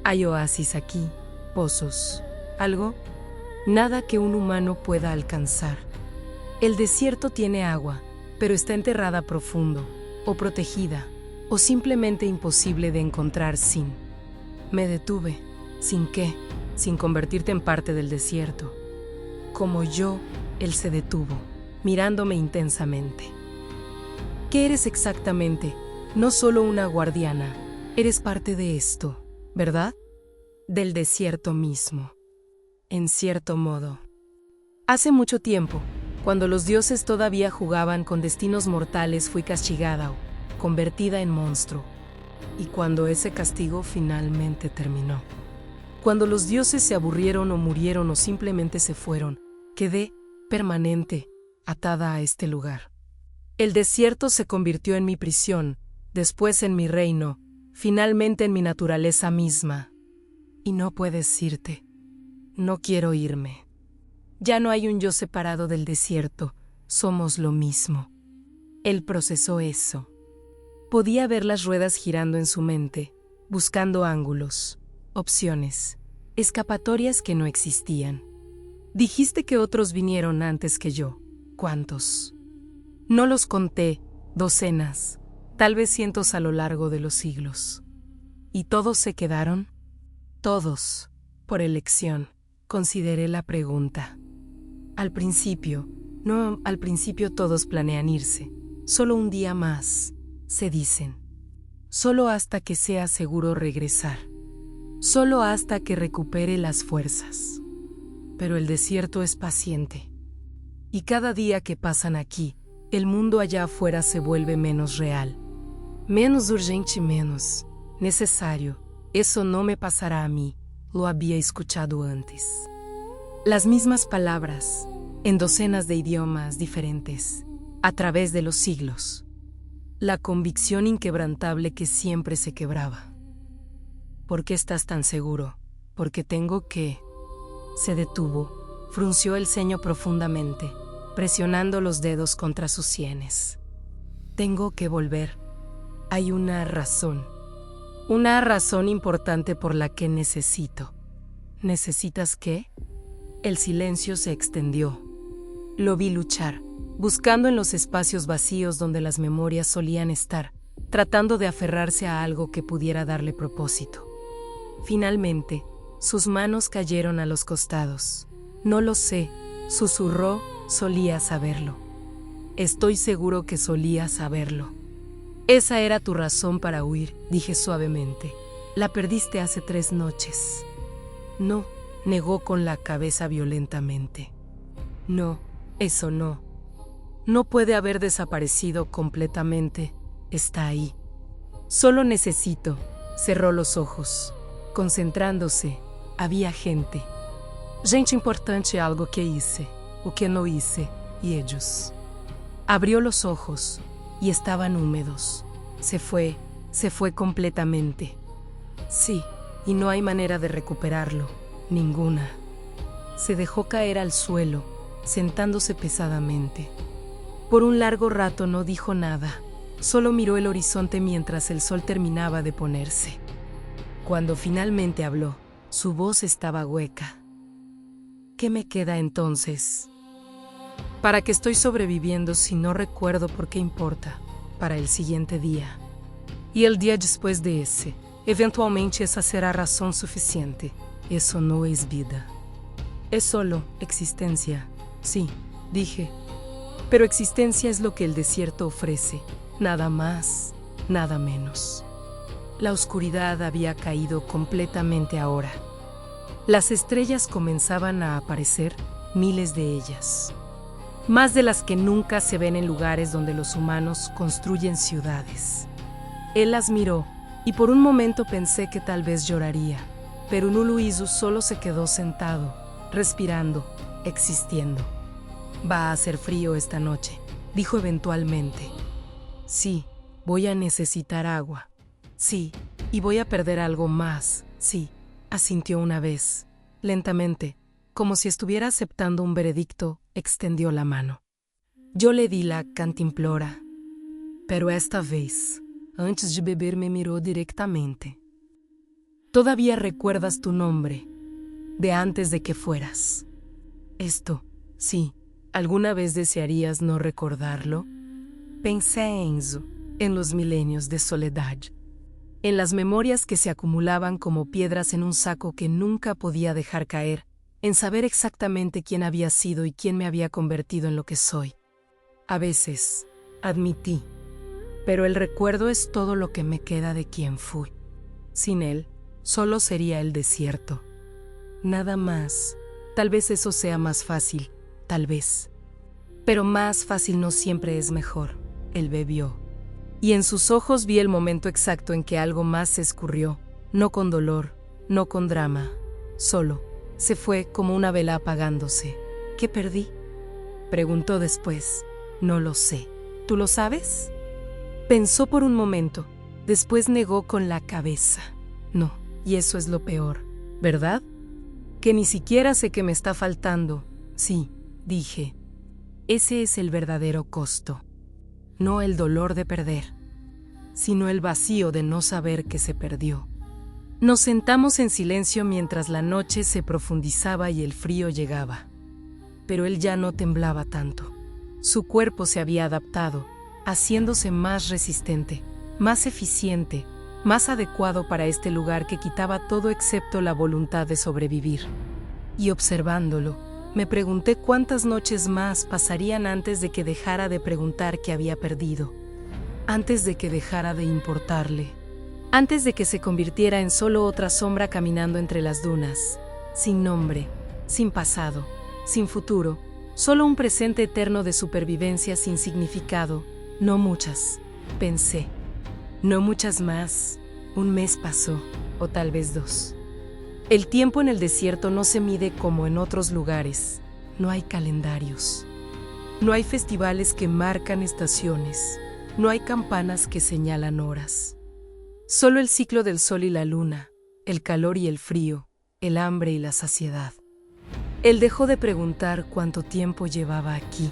Hay oasis aquí, pozos, algo, nada que un humano pueda alcanzar. El desierto tiene agua, pero está enterrada profundo, o protegida, o simplemente imposible de encontrar sin. Me detuve. ¿Sin qué? Sin convertirte en parte del desierto. Como yo, él se detuvo, mirándome intensamente. ¿Qué eres exactamente? No solo una guardiana, eres parte de esto, ¿verdad? Del desierto mismo. En cierto modo. Hace mucho tiempo, cuando los dioses todavía jugaban con destinos mortales, fui castigada o convertida en monstruo. Y cuando ese castigo finalmente terminó. Cuando los dioses se aburrieron o murieron o simplemente se fueron, quedé, permanente, atada a este lugar. El desierto se convirtió en mi prisión, después en mi reino, finalmente en mi naturaleza misma. Y no puedes irte. No quiero irme. Ya no hay un yo separado del desierto, somos lo mismo. Él procesó eso. Podía ver las ruedas girando en su mente, buscando ángulos, opciones, escapatorias que no existían. Dijiste que otros vinieron antes que yo. ¿Cuántos? No los conté, docenas, tal vez cientos a lo largo de los siglos. ¿Y todos se quedaron? Todos, por elección, consideré la pregunta. Al principio todos planean irse, solo un día más, se dicen. Solo hasta que sea seguro regresar. Solo hasta que recupere las fuerzas. Pero el desierto es paciente. Y cada día que pasan aquí, el mundo allá afuera se vuelve menos real. Menos urgente, menos necesario. Eso no me pasará a mí, lo había escuchado antes. Las mismas palabras, en docenas de idiomas diferentes, a través de los siglos. La convicción inquebrantable que siempre se quebraba. ¿Por qué estás tan seguro? porque tengo que... Se detuvo, frunció el ceño profundamente, presionando los dedos contra sus sienes. Tengo que volver. Hay una razón importante por la que necesito. ¿Necesitas qué? El silencio se extendió. Lo vi luchar, buscando en los espacios vacíos donde las memorias solían estar, tratando de aferrarse a algo que pudiera darle propósito. Finalmente, sus manos cayeron a los costados. No lo sé, susurró, solía saberlo. Estoy seguro que solía saberlo. Esa era tu razón para huir, dije suavemente. La perdiste hace 3 noches. No, negó con la cabeza violentamente. No, eso no. No puede haber desaparecido completamente. Está ahí. Solo necesito. Cerró los ojos. Concentrándose, había gente. Gente importante algo que hice, o que no hice, y ellos. Abrió los ojos, y estaban húmedos. Se fue completamente. Sí, y no hay manera de recuperarlo, ninguna. Se dejó caer al suelo, sentándose pesadamente. Por un largo rato no dijo nada, solo miró el horizonte mientras el sol terminaba de ponerse. Cuando finalmente habló, su voz estaba hueca. ¿Qué me queda entonces? ¿Para qué estoy sobreviviendo si no recuerdo por qué importa? Para el siguiente día. Y el día después de ese, eventualmente esa será razón suficiente. Eso no es vida. Es solo existencia. Sí, dije. Pero existencia es lo que el desierto ofrece. Nada más, nada menos. La oscuridad había caído completamente ahora. Las estrellas comenzaban a aparecer, miles de ellas. Más de las que nunca se ven en lugares donde los humanos construyen ciudades. Él las miró, y por un momento pensé que tal vez lloraría, pero Nuluizu solo se quedó sentado, respirando, existiendo. Va a hacer frío esta noche, dijo eventualmente. Sí, voy a necesitar agua. Sí, y voy a perder algo más, sí, asintió una vez. Lentamente, como si estuviera aceptando un veredicto, extendió la mano. Yo le di la cantimplora, pero esta vez, antes de beber me miró directamente. Todavía recuerdas tu nombre, de antes de que fueras. Esto, sí, ¿alguna vez desearías no recordarlo? Pensé, Enzo, en los milenios de soledad. En las memorias que se acumulaban como piedras en un saco que nunca podía dejar caer, en saber exactamente quién había sido y quién me había convertido en lo que soy. A veces, admití, pero el recuerdo es todo lo que me queda de quién fui. Sin él, solo sería el desierto. Nada más. Tal vez eso sea más fácil, tal vez. Pero más fácil no siempre es mejor. Él bebió. Y en sus ojos vi el momento exacto en que algo más se escurrió, no con dolor, no con drama, solo. Se fue como una vela apagándose. ¿Qué perdí? Preguntó después. No lo sé. ¿Tú lo sabes? Pensó por un momento, después negó con la cabeza. No, y eso es lo peor, ¿verdad? Que ni siquiera sé qué me está faltando. Sí, dije. Ese es el verdadero costo. No el dolor de perder, sino el vacío de no saber que se perdió. Nos sentamos en silencio mientras la noche se profundizaba y el frío llegaba. Pero él ya no temblaba tanto. Su cuerpo se había adaptado, haciéndose más resistente, más eficiente, más adecuado para este lugar que quitaba todo excepto la voluntad de sobrevivir. Y observándolo, me pregunté cuántas noches más pasarían antes de que dejara de preguntar qué había perdido, antes de que dejara de importarle, antes de que se convirtiera en solo otra sombra caminando entre las dunas, sin nombre, sin pasado, sin futuro, solo un presente eterno de supervivencia sin significado. No muchas, pensé. No muchas más. Un mes pasó, o tal vez 2. El tiempo en el desierto no se mide como en otros lugares. No hay calendarios. No hay festivales que marcan estaciones. No hay campanas que señalan horas. Solo el ciclo del sol y la luna, el calor y el frío, el hambre y la saciedad. Él dejó de preguntar cuánto tiempo llevaba aquí.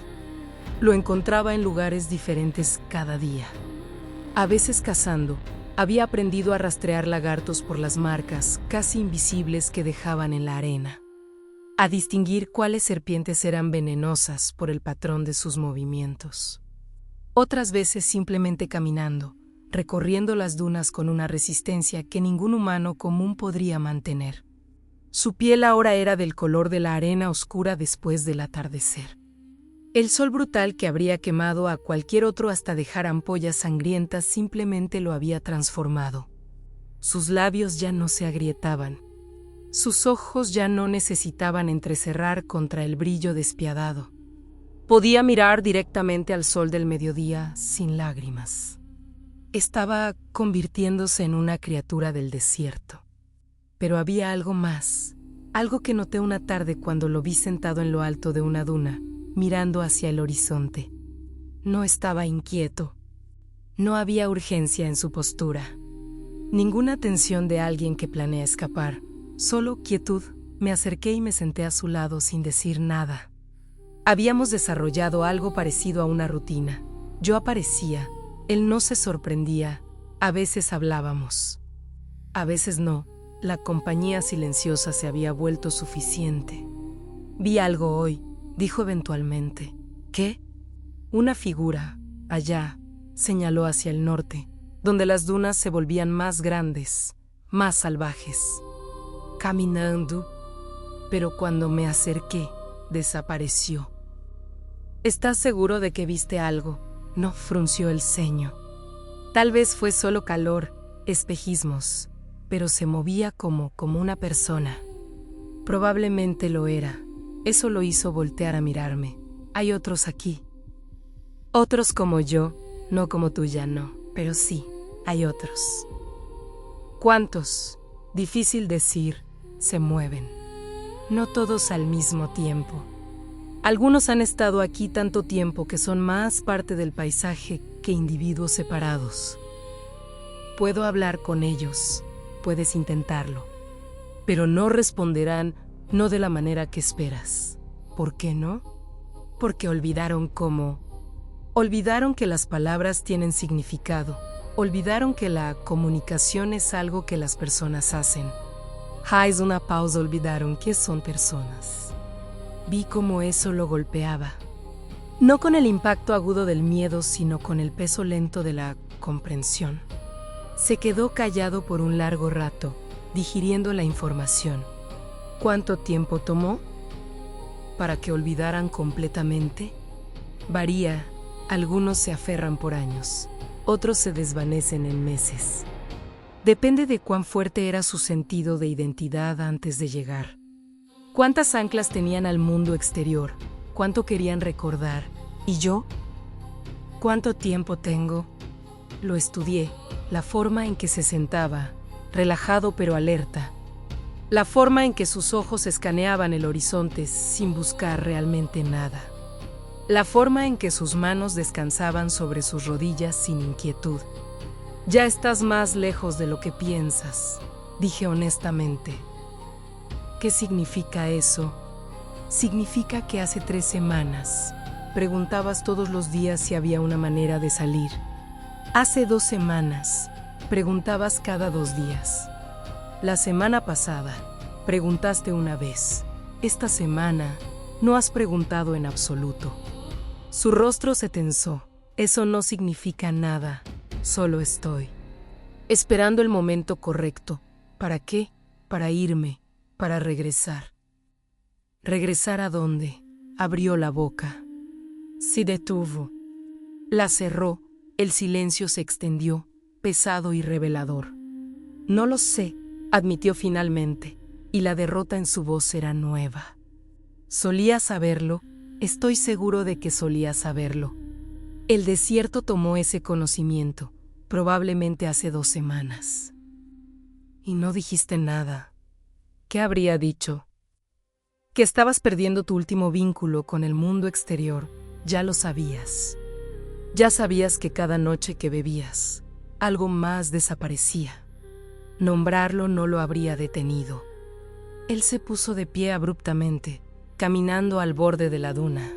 Lo encontraba en lugares diferentes cada día. A veces cazando, había aprendido a rastrear lagartos por las marcas casi invisibles que dejaban en la arena, a distinguir cuáles serpientes eran venenosas por el patrón de sus movimientos. Otras veces simplemente caminando, recorriendo las dunas con una resistencia que ningún humano común podría mantener. Su piel ahora era del color de la arena oscura después del atardecer. El sol brutal que habría quemado a cualquier otro hasta dejar ampollas sangrientas simplemente lo había transformado. Sus labios ya no se agrietaban. Sus ojos ya no necesitaban entrecerrar contra el brillo despiadado. Podía mirar directamente al sol del mediodía sin lágrimas. Estaba convirtiéndose en una criatura del desierto. Pero había algo más, algo que noté una tarde cuando lo vi sentado en lo alto de una duna, mirando hacia el horizonte. No estaba inquieto. No había urgencia en su postura. Ninguna tensión de alguien que planea escapar. Solo quietud. Me acerqué y me senté a su lado sin decir nada. Habíamos desarrollado algo parecido a una rutina. Yo aparecía, él no se sorprendía. A veces hablábamos. A veces no. La compañía silenciosa se había vuelto suficiente. Vi algo hoy, dijo eventualmente. ¿Qué? Una figura, allá, señaló hacia el norte, donde las dunas se volvían más grandes, más salvajes. Caminando, pero cuando me acerqué, desapareció. ¿Estás seguro de que viste algo? No, frunció el ceño. Tal vez fue solo calor, espejismos, pero se movía como una persona. Probablemente lo era. Eso lo hizo voltear a mirarme. Hay otros aquí. Otros como yo, no como tú ya no, pero sí, hay otros. ¿Cuántos? Difícil decir, se mueven. No todos al mismo tiempo. Algunos han estado aquí tanto tiempo que son más parte del paisaje que individuos separados. Puedo hablar con ellos, puedes intentarlo, pero no responderán, no de la manera que esperas. ¿Por qué no? Porque olvidaron cómo. Olvidaron que las palabras tienen significado. Olvidaron que la comunicación es algo que las personas hacen. Haz una pausa, olvidaron que son personas. Vi cómo eso lo golpeaba. No con el impacto agudo del miedo, sino con el peso lento de la comprensión. Se quedó callado por un largo rato, digiriendo la información. ¿Cuánto tiempo tomó? ¿Para que olvidaran completamente? Varía. Algunos se aferran por años, otros se desvanecen en meses. Depende de cuán fuerte era su sentido de identidad antes de llegar. ¿Cuántas anclas tenían al mundo exterior? ¿Cuánto querían recordar? ¿Y yo? ¿Cuánto tiempo tengo? Lo estudié, la forma en que se sentaba, relajado pero alerta. La forma en que sus ojos escaneaban el horizonte sin buscar realmente nada. La forma en que sus manos descansaban sobre sus rodillas sin inquietud. Ya estás más lejos de lo que piensas, dije honestamente. ¿Qué significa eso? Significa que hace 3 semanas preguntabas todos los días si había una manera de salir. Hace 2 semanas preguntabas cada 2 días. La semana pasada preguntaste una vez. Esta semana no has preguntado en absoluto. Su rostro se tensó. Eso no significa nada. Solo estoy esperando el momento correcto. ¿Para qué? Para irme, para regresar. ¿Regresar a dónde? Abrió la boca. Se detuvo. La cerró. El silencio se extendió, pesado y revelador. No lo sé, admitió finalmente, y la derrota en su voz era nueva. Solía saberlo. Estoy seguro de que solía saberlo. El desierto tomó ese conocimiento, probablemente hace 2 semanas. Y no dijiste nada. ¿Qué habría dicho? Que estabas perdiendo tu último vínculo con el mundo exterior. Ya lo sabías. Ya sabías que cada noche que bebías, algo más desaparecía. Nombrarlo no lo habría detenido. Él se puso de pie abruptamente, caminando al borde de la duna.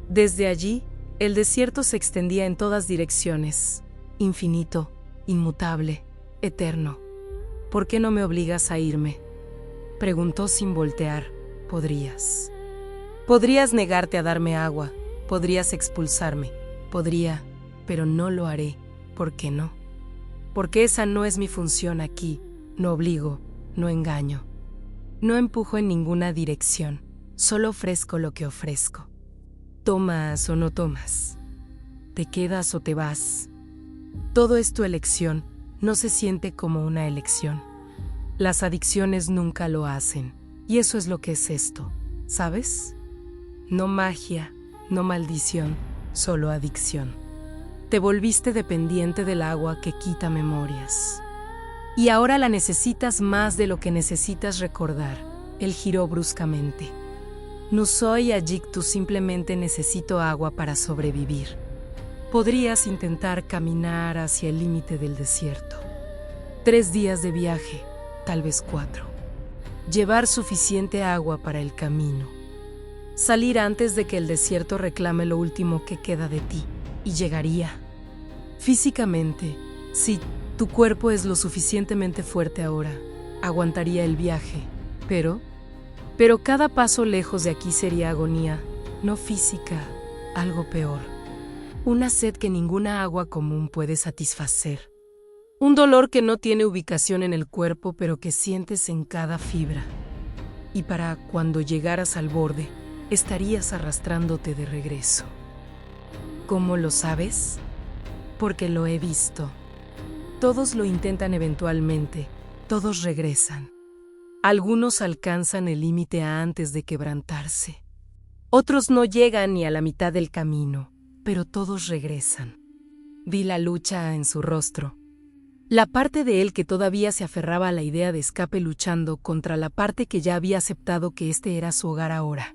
Desde allí, el desierto se extendía en todas direcciones, infinito, inmutable, eterno. ¿Por qué no me obligas a irme?, preguntó sin voltear. Podrías. Podrías negarte a darme agua, podrías expulsarme, podría, pero no lo haré. ¿Por qué no? Porque esa no es mi función aquí. No obligo, no engaño. No empujo en ninguna dirección, solo ofrezco lo que ofrezco. Tomas o no tomas. Te quedas o te vas. Todo es tu elección, no se siente como una elección. Las adicciones nunca lo hacen, y eso es lo que es esto, ¿sabes? No magia, no maldición, solo adicción. Te volviste dependiente del agua que quita memorias. Y ahora la necesitas más de lo que necesitas recordar. Él giró bruscamente. No soy Adictus, simplemente necesito agua para sobrevivir. Podrías intentar caminar hacia el límite del desierto. 3 días de viaje, tal vez 4. Llevar suficiente agua para el camino. Salir antes de que el desierto reclame lo último que queda de ti, y llegaría. Físicamente, si tu cuerpo es lo suficientemente fuerte ahora, aguantaría el viaje, pero cada paso lejos de aquí sería agonía, no física, algo peor. Una sed que ninguna agua común puede satisfacer. Un dolor que no tiene ubicación en el cuerpo, pero que sientes en cada fibra. Y para cuando llegaras al borde, estarías arrastrándote de regreso. ¿Cómo lo sabes? Porque lo he visto. Todos lo intentan eventualmente, todos regresan. Algunos alcanzan el límite antes de quebrantarse. Otros no llegan ni a la mitad del camino, pero todos regresan. Vi la lucha en su rostro. La parte de él que todavía se aferraba a la idea de escape luchando contra la parte que ya había aceptado que este era su hogar ahora.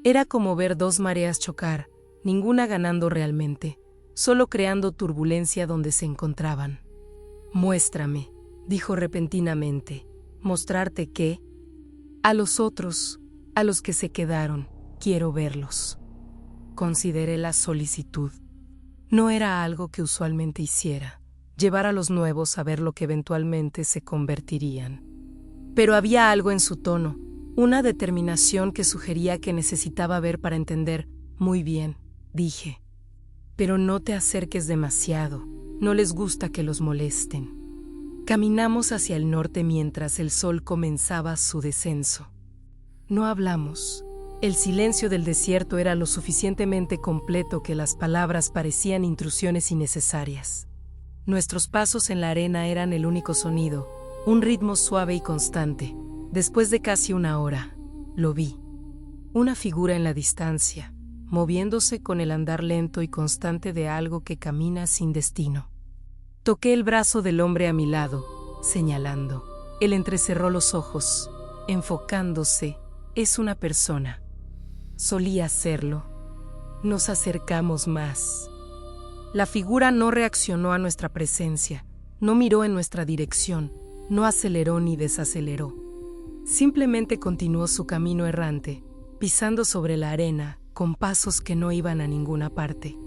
Era como ver 2 mareas chocar, ninguna ganando realmente, solo creando turbulencia donde se encontraban. Muéstrame, dijo repentinamente. ¿Mostrarte qué? A los otros, a los que se quedaron, quiero verlos. Consideré la solicitud. No era algo que usualmente hiciera, llevar a los nuevos a ver lo que eventualmente se convertirían. Pero había algo en su tono, una determinación que sugería que necesitaba ver para entender. Muy bien, dije. Pero no te acerques demasiado, no les gusta que los molesten. Caminamos hacia el norte mientras el sol comenzaba su descenso. No hablamos. El silencio del desierto era lo suficientemente completo que las palabras parecían intrusiones innecesarias. Nuestros pasos en la arena eran el único sonido, un ritmo suave y constante. Después de casi 1 hora, lo vi. Una figura en la distancia, moviéndose con el andar lento y constante de algo que camina sin destino. Toqué el brazo del hombre a mi lado, señalando. Él entrecerró los ojos, enfocándose. Es una persona. Solía serlo. Nos acercamos más. La figura no reaccionó a nuestra presencia, no miró en nuestra dirección, no aceleró ni desaceleró. Simplemente continuó su camino errante, pisando sobre la arena, con pasos que no iban a ninguna parte.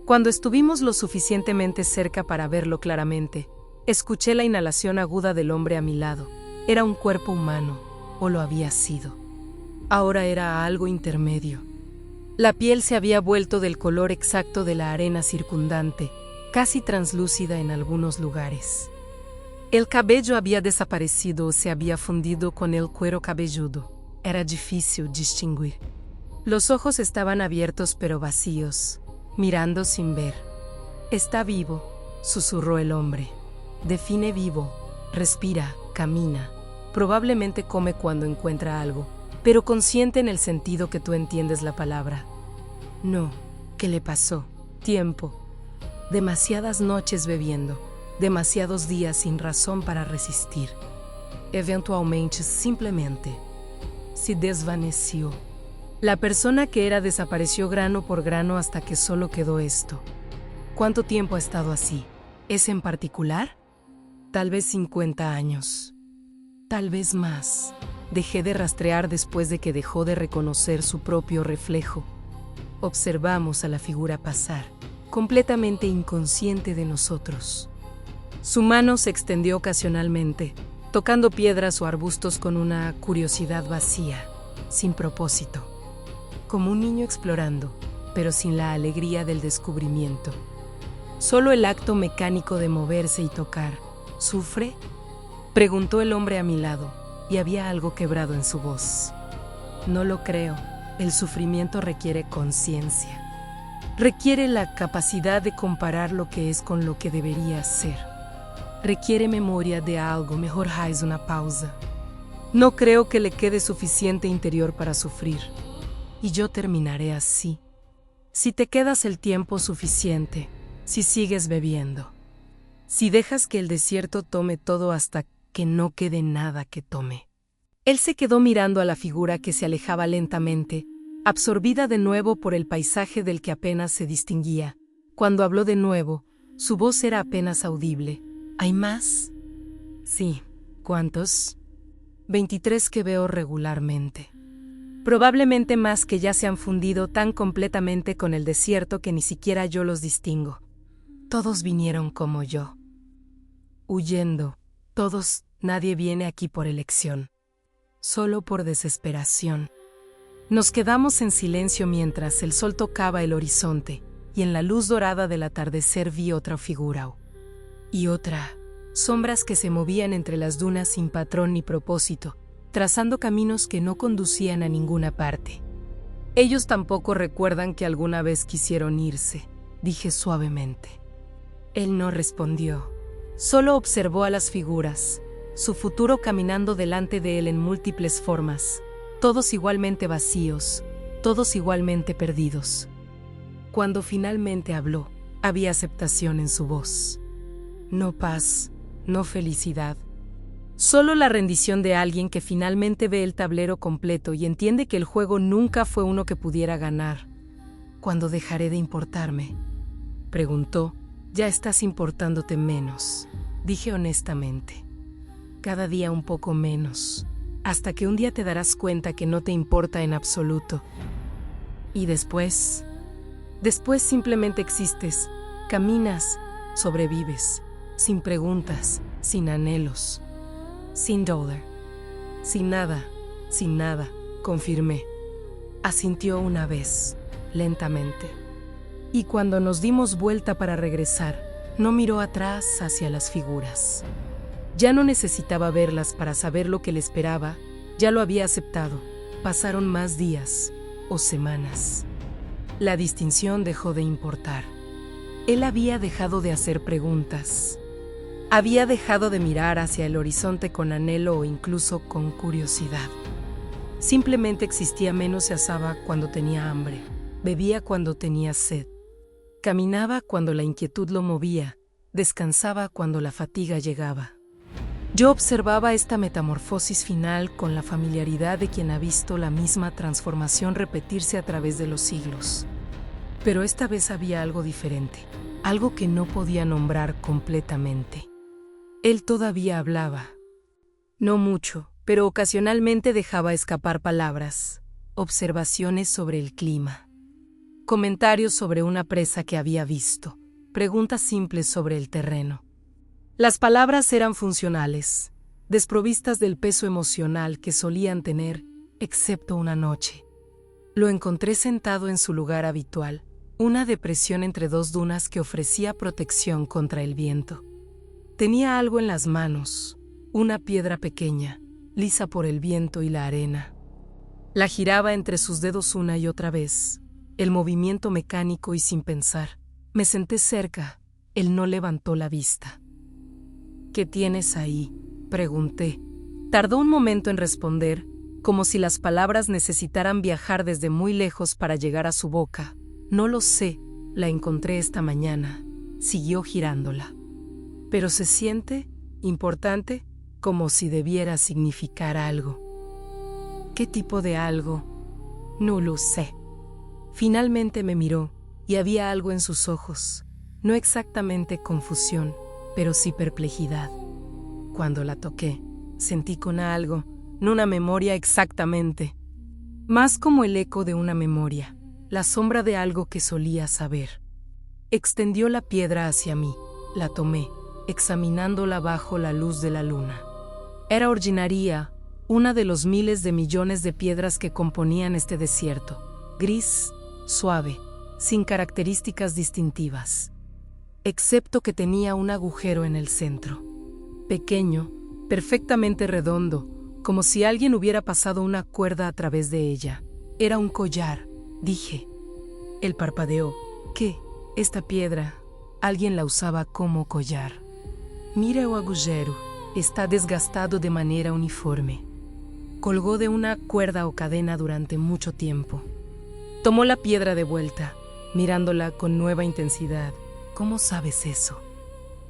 Cuando estuvimos lo suficientemente cerca para verlo claramente, escuché la inhalación aguda del hombre a mi lado. Era un cuerpo humano, o lo había sido. Ahora era algo intermedio. La piel se había vuelto del color exacto de la arena circundante, casi translúcida en algunos lugares. El cabello había desaparecido o se había fundido con el cuero cabelludo. Era difícil distinguir. Los ojos estaban abiertos pero vacíos, mirando sin ver. Está vivo, susurró el hombre. Define vivo, respira, camina. Probablemente come cuando encuentra algo, pero consciente en el sentido que tú entiendes la palabra. No, ¿qué le pasó? Tiempo. Demasiadas noches bebiendo, demasiados días sin razón para resistir. Eventualmente, simplemente, se desvaneció. La persona que era desapareció grano por grano hasta que solo quedó esto. ¿Cuánto tiempo ha estado así? ¿Ese en particular? Tal vez 50 años. Tal vez más. Dejé de rastrear después de que dejó de reconocer su propio reflejo. Observamos a la figura pasar, completamente inconsciente de nosotros. Su mano se extendió ocasionalmente, tocando piedras o arbustos con una curiosidad vacía, sin propósito. Como un niño explorando, pero sin la alegría del descubrimiento. Solo el acto mecánico de moverse y tocar. ¿Sufre?, preguntó el hombre a mi lado, y había algo quebrado en su voz. No lo creo. El sufrimiento requiere conciencia. Requiere la capacidad de comparar lo que es con lo que debería ser. Requiere memoria de algo. Mejor haz una pausa. No creo que le quede suficiente interior para sufrir. Y yo terminaré así. Si te quedas el tiempo suficiente, si sigues bebiendo, si dejas que el desierto tome todo hasta que no quede nada que tome. Él se quedó mirando a la figura que se alejaba lentamente, absorbida de nuevo por el paisaje del que apenas se distinguía. Cuando habló de nuevo, su voz era apenas audible. ¿Hay más? Sí. ¿Cuántos? 23 que veo regularmente. Probablemente más que ya se han fundido tan completamente con el desierto que ni siquiera yo los distingo. Todos vinieron como yo. Huyendo. Todos, nadie viene aquí por elección. Solo por desesperación. Nos quedamos en silencio mientras el sol tocaba el horizonte, y en la luz dorada del atardecer vi otra figura. Y otra. Sombras que se movían entre las dunas sin patrón ni propósito, trazando caminos que no conducían a ninguna parte. Ellos tampoco recuerdan que alguna vez quisieron irse, dije suavemente. Él no respondió. Solo observó a las figuras, su futuro caminando delante de él en múltiples formas, todos igualmente vacíos, todos igualmente perdidos. Cuando finalmente habló, había aceptación en su voz. No paz, no felicidad. Solo la rendición de alguien que finalmente ve el tablero completo y entiende que el juego nunca fue uno que pudiera ganar. ¿Cuándo dejaré de importarme?, preguntó. Ya estás importándote menos, dije honestamente. Cada día un poco menos, hasta que un día te darás cuenta que no te importa en absoluto. Y después simplemente existes, caminas, sobrevives, sin preguntas, sin anhelos, sin dólar, sin nada, confirmé. Asintió una vez, lentamente. Y cuando nos dimos vuelta para regresar, no miró atrás hacia las figuras. Ya no necesitaba verlas para saber lo que le esperaba, ya lo había aceptado. Pasaron más días o semanas. La distinción dejó de importar. Él había dejado de hacer preguntas. Había dejado de mirar hacia el horizonte con anhelo o incluso con curiosidad. Simplemente existía menos y asaba cuando tenía hambre, bebía cuando tenía sed. Caminaba cuando la inquietud lo movía, descansaba cuando la fatiga llegaba. Yo observaba esta metamorfosis final con la familiaridad de quien ha visto la misma transformación repetirse a través de los siglos. Pero esta vez había algo diferente, algo que no podía nombrar completamente. Él todavía hablaba. No mucho, pero ocasionalmente dejaba escapar palabras, observaciones sobre el clima. Comentarios sobre una presa que había visto, preguntas simples sobre el terreno. Las palabras eran funcionales, desprovistas del peso emocional que solían tener, excepto una noche. Lo encontré sentado en su lugar habitual, una depresión entre dos dunas que ofrecía protección contra el viento. Tenía algo en las manos, una piedra pequeña, lisa por el viento y la arena. La giraba entre sus dedos una y otra vez. El movimiento mecánico y sin pensar. Me senté cerca. Él no levantó la vista. ¿Qué tienes ahí?, pregunté. Tardó un momento en responder, como si las palabras necesitaran viajar desde muy lejos para llegar a su boca. No lo sé, la encontré esta mañana. Siguió girándola. Pero se siente importante, como si debiera significar algo. ¿Qué tipo de algo? No lo sé. Finalmente me miró, y había algo en sus ojos, no exactamente confusión, pero sí perplejidad. Cuando la toqué, sentí con algo, no una memoria exactamente, más como el eco de una memoria, la sombra de algo que solía saber. Extendió la piedra hacia mí, la tomé, examinándola bajo la luz de la luna. Era ordinaria, una de los miles de millones de piedras que componían este desierto, gris, suave, sin características distintivas, excepto que tenía un agujero en el centro. Pequeño, perfectamente redondo, como si alguien hubiera pasado una cuerda a través de ella. Era un collar, dije. Él parpadeó. ¿Qué? Esta piedra, alguien la usaba como collar. Mira el agujero, está desgastado de manera uniforme. Colgó de una cuerda o cadena durante mucho tiempo. Tomó la piedra de vuelta, mirándola con nueva intensidad. ¿Cómo sabes eso?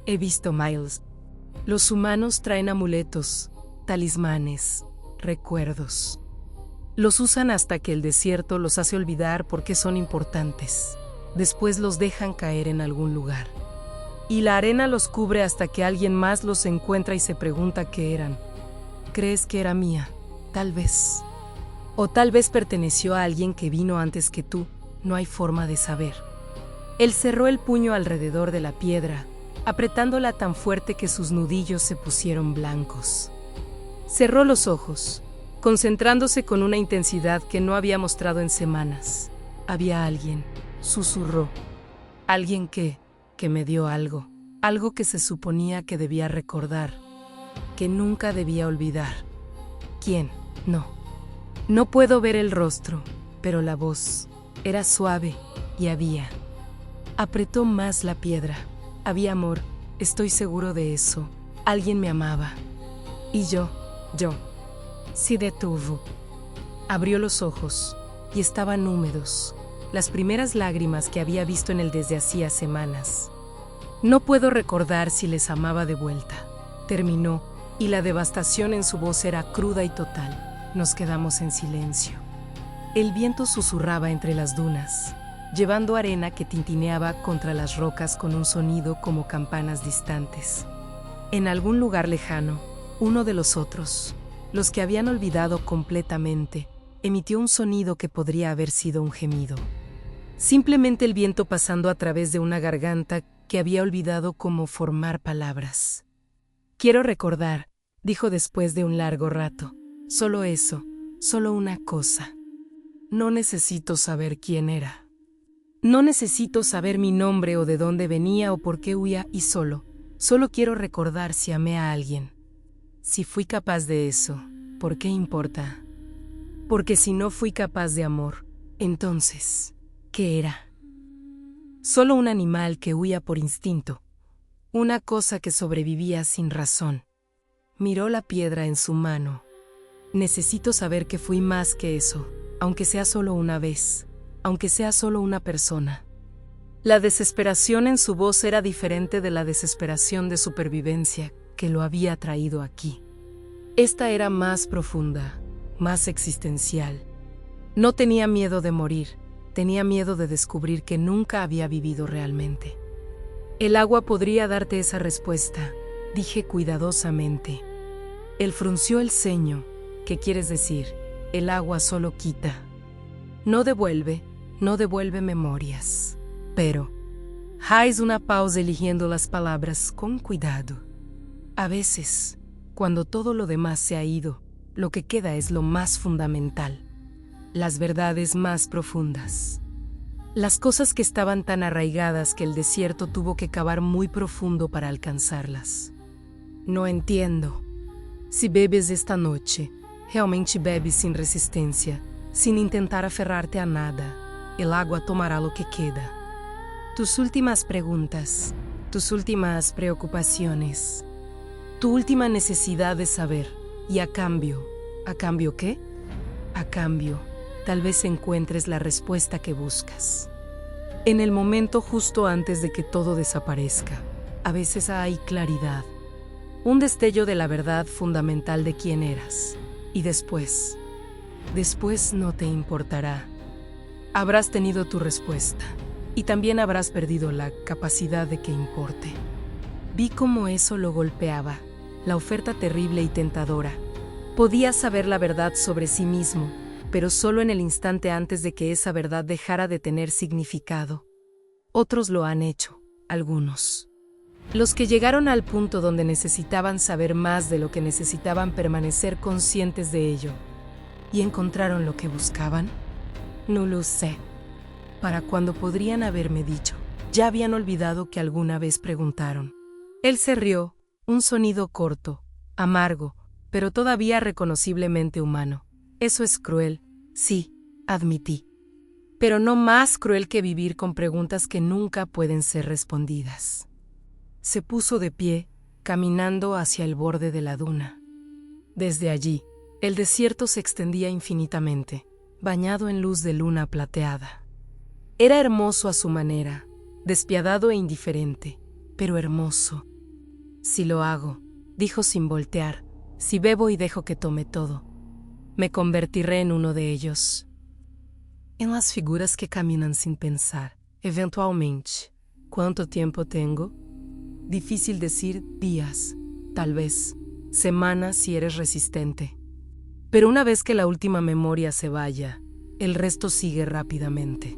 He visto, Miles. Los humanos traen amuletos, talismanes, recuerdos. Los usan hasta que el desierto los hace olvidar por qué son importantes. Después los dejan caer en algún lugar. Y la arena los cubre hasta que alguien más los encuentra y se pregunta qué eran. ¿Crees que era mía? Tal vez. O tal vez perteneció a alguien que vino antes que tú. No hay forma de saber. Él cerró el puño alrededor de la piedra, apretándola tan fuerte que sus nudillos se pusieron blancos. Cerró los ojos, concentrándose con una intensidad que no había mostrado en semanas. Había alguien, susurró. Alguien que me dio algo. Algo que se suponía que debía recordar, que nunca debía olvidar. ¿Quién? No. No puedo ver el rostro, pero la voz era suave y había. Apretó más la piedra. Había amor, estoy seguro de eso. Alguien me amaba. Y yo. Se detuvo. Abrió los ojos y estaban húmedos, las primeras lágrimas que había visto en él desde hacía semanas. No puedo recordar si les amaba de vuelta. Terminó, y la devastación en su voz era cruda y total. Nos quedamos en silencio. El viento susurraba entre las dunas, llevando arena que tintineaba contra las rocas con un sonido como campanas distantes. En algún lugar lejano, uno de los otros, los que habían olvidado completamente, emitió un sonido que podría haber sido un gemido. Simplemente el viento pasando a través de una garganta que había olvidado cómo formar palabras. Quiero recordar, dijo después de un largo rato. Solo eso, solo una cosa. No necesito saber quién era. No necesito saber mi nombre o de dónde venía o por qué huía y solo quiero recordar si amé a alguien. Si fui capaz de eso, ¿por qué importa? Porque si no fui capaz de amor, entonces, ¿qué era? Solo un animal que huía por instinto. Una cosa que sobrevivía sin razón. Miró la piedra en su mano. Necesito saber que fui más que eso, aunque sea solo una vez, aunque sea solo una persona. La desesperación en su voz era diferente de la desesperación de supervivencia que lo había traído aquí. Esta era más profunda, más existencial. No tenía miedo de morir, tenía miedo de descubrir que nunca había vivido realmente. El agua podría darte esa respuesta, dije cuidadosamente. Él frunció el ceño. ¿Qué quieres decir? El agua solo quita. No devuelve memorias. Pero, haz una pausa eligiendo las palabras con cuidado. A veces, cuando todo lo demás se ha ido, lo que queda es lo más fundamental, las verdades más profundas. Las cosas que estaban tan arraigadas que el desierto tuvo que cavar muy profundo para alcanzarlas. No entiendo. Si bebes esta noche, realmente bebes sin resistencia, sin intentar aferrarte a nada. El agua tomará lo que queda. Tus últimas preguntas, tus últimas preocupaciones, tu última necesidad de saber. Y ¿a cambio qué? A cambio, tal vez encuentres la respuesta que buscas. En el momento justo antes de que todo desaparezca, a veces hay claridad, un destello de la verdad fundamental de quién eras. Y después no te importará. Habrás tenido tu respuesta, y también habrás perdido la capacidad de que importe. Vi cómo eso lo golpeaba, la oferta terrible y tentadora, Podía saber la verdad sobre sí mismo, pero solo en el instante antes de que esa verdad dejara de tener significado. Otros lo han hecho, algunos. Los que llegaron al punto donde necesitaban saber más de lo que necesitaban permanecer conscientes de ello. ¿Y encontraron lo que buscaban? No lo sé. Para cuando podrían haberme dicho, ya habían olvidado que alguna vez preguntaron. Él se rió, un sonido corto, amargo, pero todavía reconociblemente humano. Eso es cruel, sí, admití. Pero no más cruel que vivir con preguntas que nunca pueden ser respondidas. Se puso de pie, caminando hacia el borde de la duna. Desde allí, el desierto se extendía infinitamente, bañado en luz de luna plateada. Era hermoso a su manera, despiadado e indiferente, pero hermoso. Si lo hago, dijo sin voltear, si bebo y dejo que tome todo, me convertiré en uno de ellos. En las figuras que caminan sin pensar, eventualmente. ¿Cuánto tiempo tengo? Difícil decir días, tal vez, semanas si eres resistente. Pero una vez que la última memoria se vaya, el resto sigue rápidamente.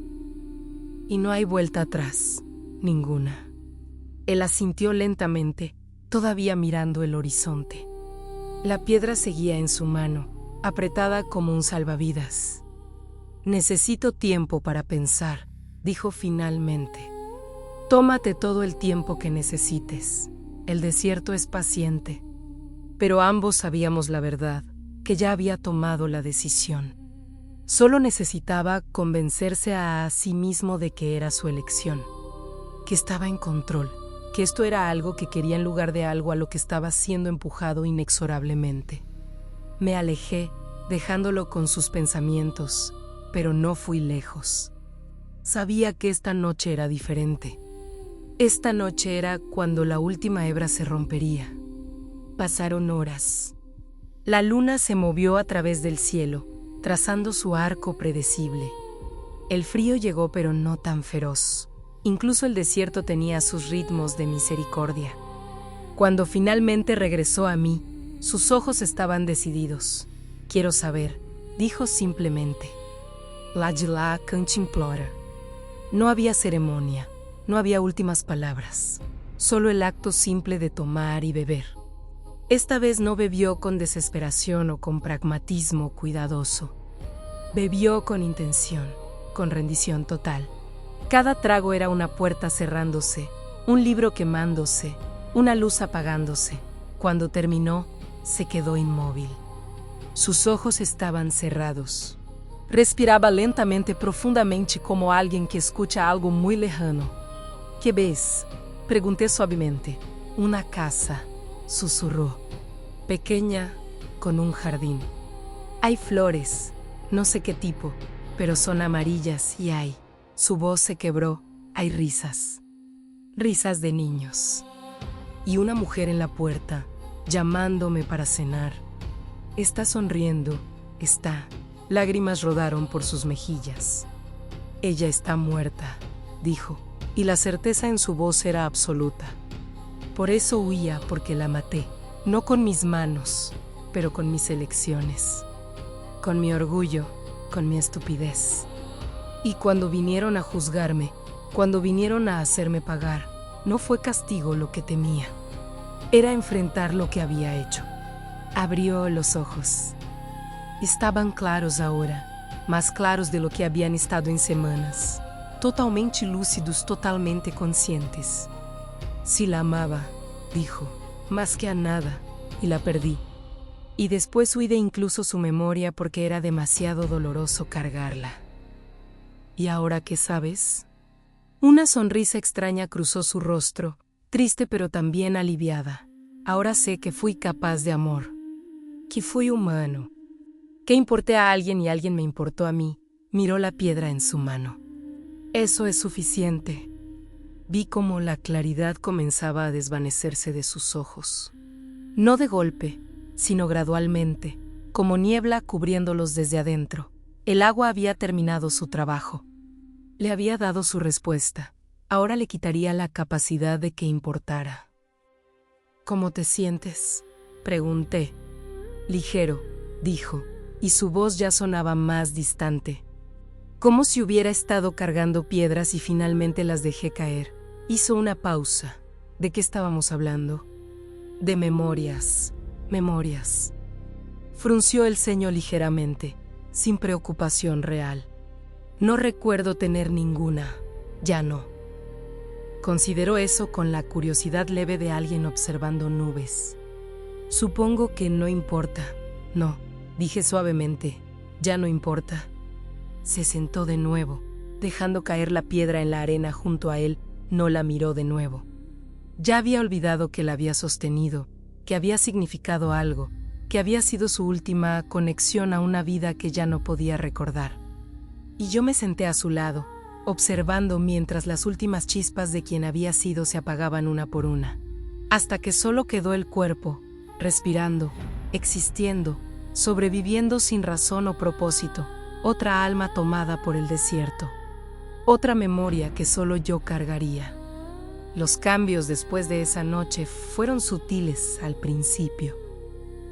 Y no hay vuelta atrás, ninguna. Él asintió lentamente, todavía mirando el horizonte. La piedra seguía en su mano, apretada como un salvavidas. Necesito tiempo para pensar, dijo finalmente. Tómate todo el tiempo que necesites. El desierto es paciente. Pero ambos sabíamos la verdad, que ya había tomado la decisión. Solo necesitaba convencerse a sí mismo de que era su elección, que estaba en control, que esto era algo que quería en lugar de algo a lo que estaba siendo empujado inexorablemente. Me alejé, dejándolo con sus pensamientos, pero no fui lejos. Sabía que esta noche era diferente. Esta noche era cuando la última hebra se rompería. Pasaron horas. La luna se movió a través del cielo, trazando su arco predecible. El frío llegó, pero no tan feroz. Incluso el desierto tenía sus ritmos de misericordia. Cuando finalmente regresó a mí, sus ojos estaban decididos. Quiero saber, dijo simplemente. Lá de lá cantimplora. No había ceremonia, no había últimas palabras, solo el acto simple de tomar y beber. Esta vez no bebió con desesperación o con pragmatismo cuidadoso. Bebió con intención, con rendición total. Cada trago era una puerta cerrándose, un libro quemándose, una luz apagándose. Cuando terminó, se quedó inmóvil. Sus ojos estaban cerrados. Respiraba lentamente, profundamente, como alguien que escucha algo muy lejano. ¿Qué ves? Pregunté suavemente. Una casa, susurró. Pequeña, con un jardín. Hay flores, no sé qué tipo, pero son amarillas y hay. Su voz se quebró. Hay risas. Risas de niños. Y una mujer en la puerta, llamándome para cenar. Está sonriendo, está. Lágrimas rodaron por sus mejillas. Ella está muerta, dijo, y la certeza en su voz era absoluta. Por eso huía, porque la maté, no con mis manos, pero con mis elecciones, con mi orgullo, con mi estupidez. Y cuando vinieron a juzgarme, cuando vinieron a hacerme pagar, no fue castigo lo que temía. Era enfrentar lo que había hecho. Abrió los ojos. Estaban claros ahora, más claros de lo que habían estado en semanas. Totalmente lúcidos, totalmente conscientes. Si la amaba, dijo, más que a nada, y la perdí. Y después huí de incluso su memoria porque era demasiado doloroso cargarla. ¿Y ahora qué sabes? Una sonrisa extraña cruzó su rostro, triste pero también aliviada. Ahora sé que fui capaz de amor, que fui humano, que importé a alguien y alguien me importó a mí. Miró la piedra en su mano. Eso es suficiente. Vi cómo la claridad comenzaba a desvanecerse de sus ojos. No de golpe, sino gradualmente, como niebla cubriéndolos desde adentro. El agua había terminado su trabajo. Le había dado su respuesta. Ahora le quitaría la capacidad de que importara. ¿Cómo te sientes?, pregunté. Ligero, dijo, y su voz ya sonaba más distante. Como si hubiera estado cargando piedras y finalmente las dejé caer. Hizo una pausa. ¿De qué estábamos hablando? De memorias. Memorias. Frunció el ceño ligeramente, sin preocupación real. No recuerdo tener ninguna. Ya no. Consideró eso con la curiosidad leve de alguien observando nubes. Supongo que no importa. No, dije suavemente. Ya no importa. Se sentó de nuevo, dejando caer la piedra en la arena junto a él. No la miró de nuevo. Ya había olvidado que la había sostenido, que había significado algo, que había sido su última conexión a una vida que ya no podía recordar. Y yo me senté a su lado, observando mientras las últimas chispas de quien había sido se apagaban una por una, hasta que solo quedó el cuerpo, respirando, existiendo, sobreviviendo sin razón o propósito, otra alma tomada por el desierto. Otra memoria que solo yo cargaría. Los cambios después de esa noche fueron sutiles al principio,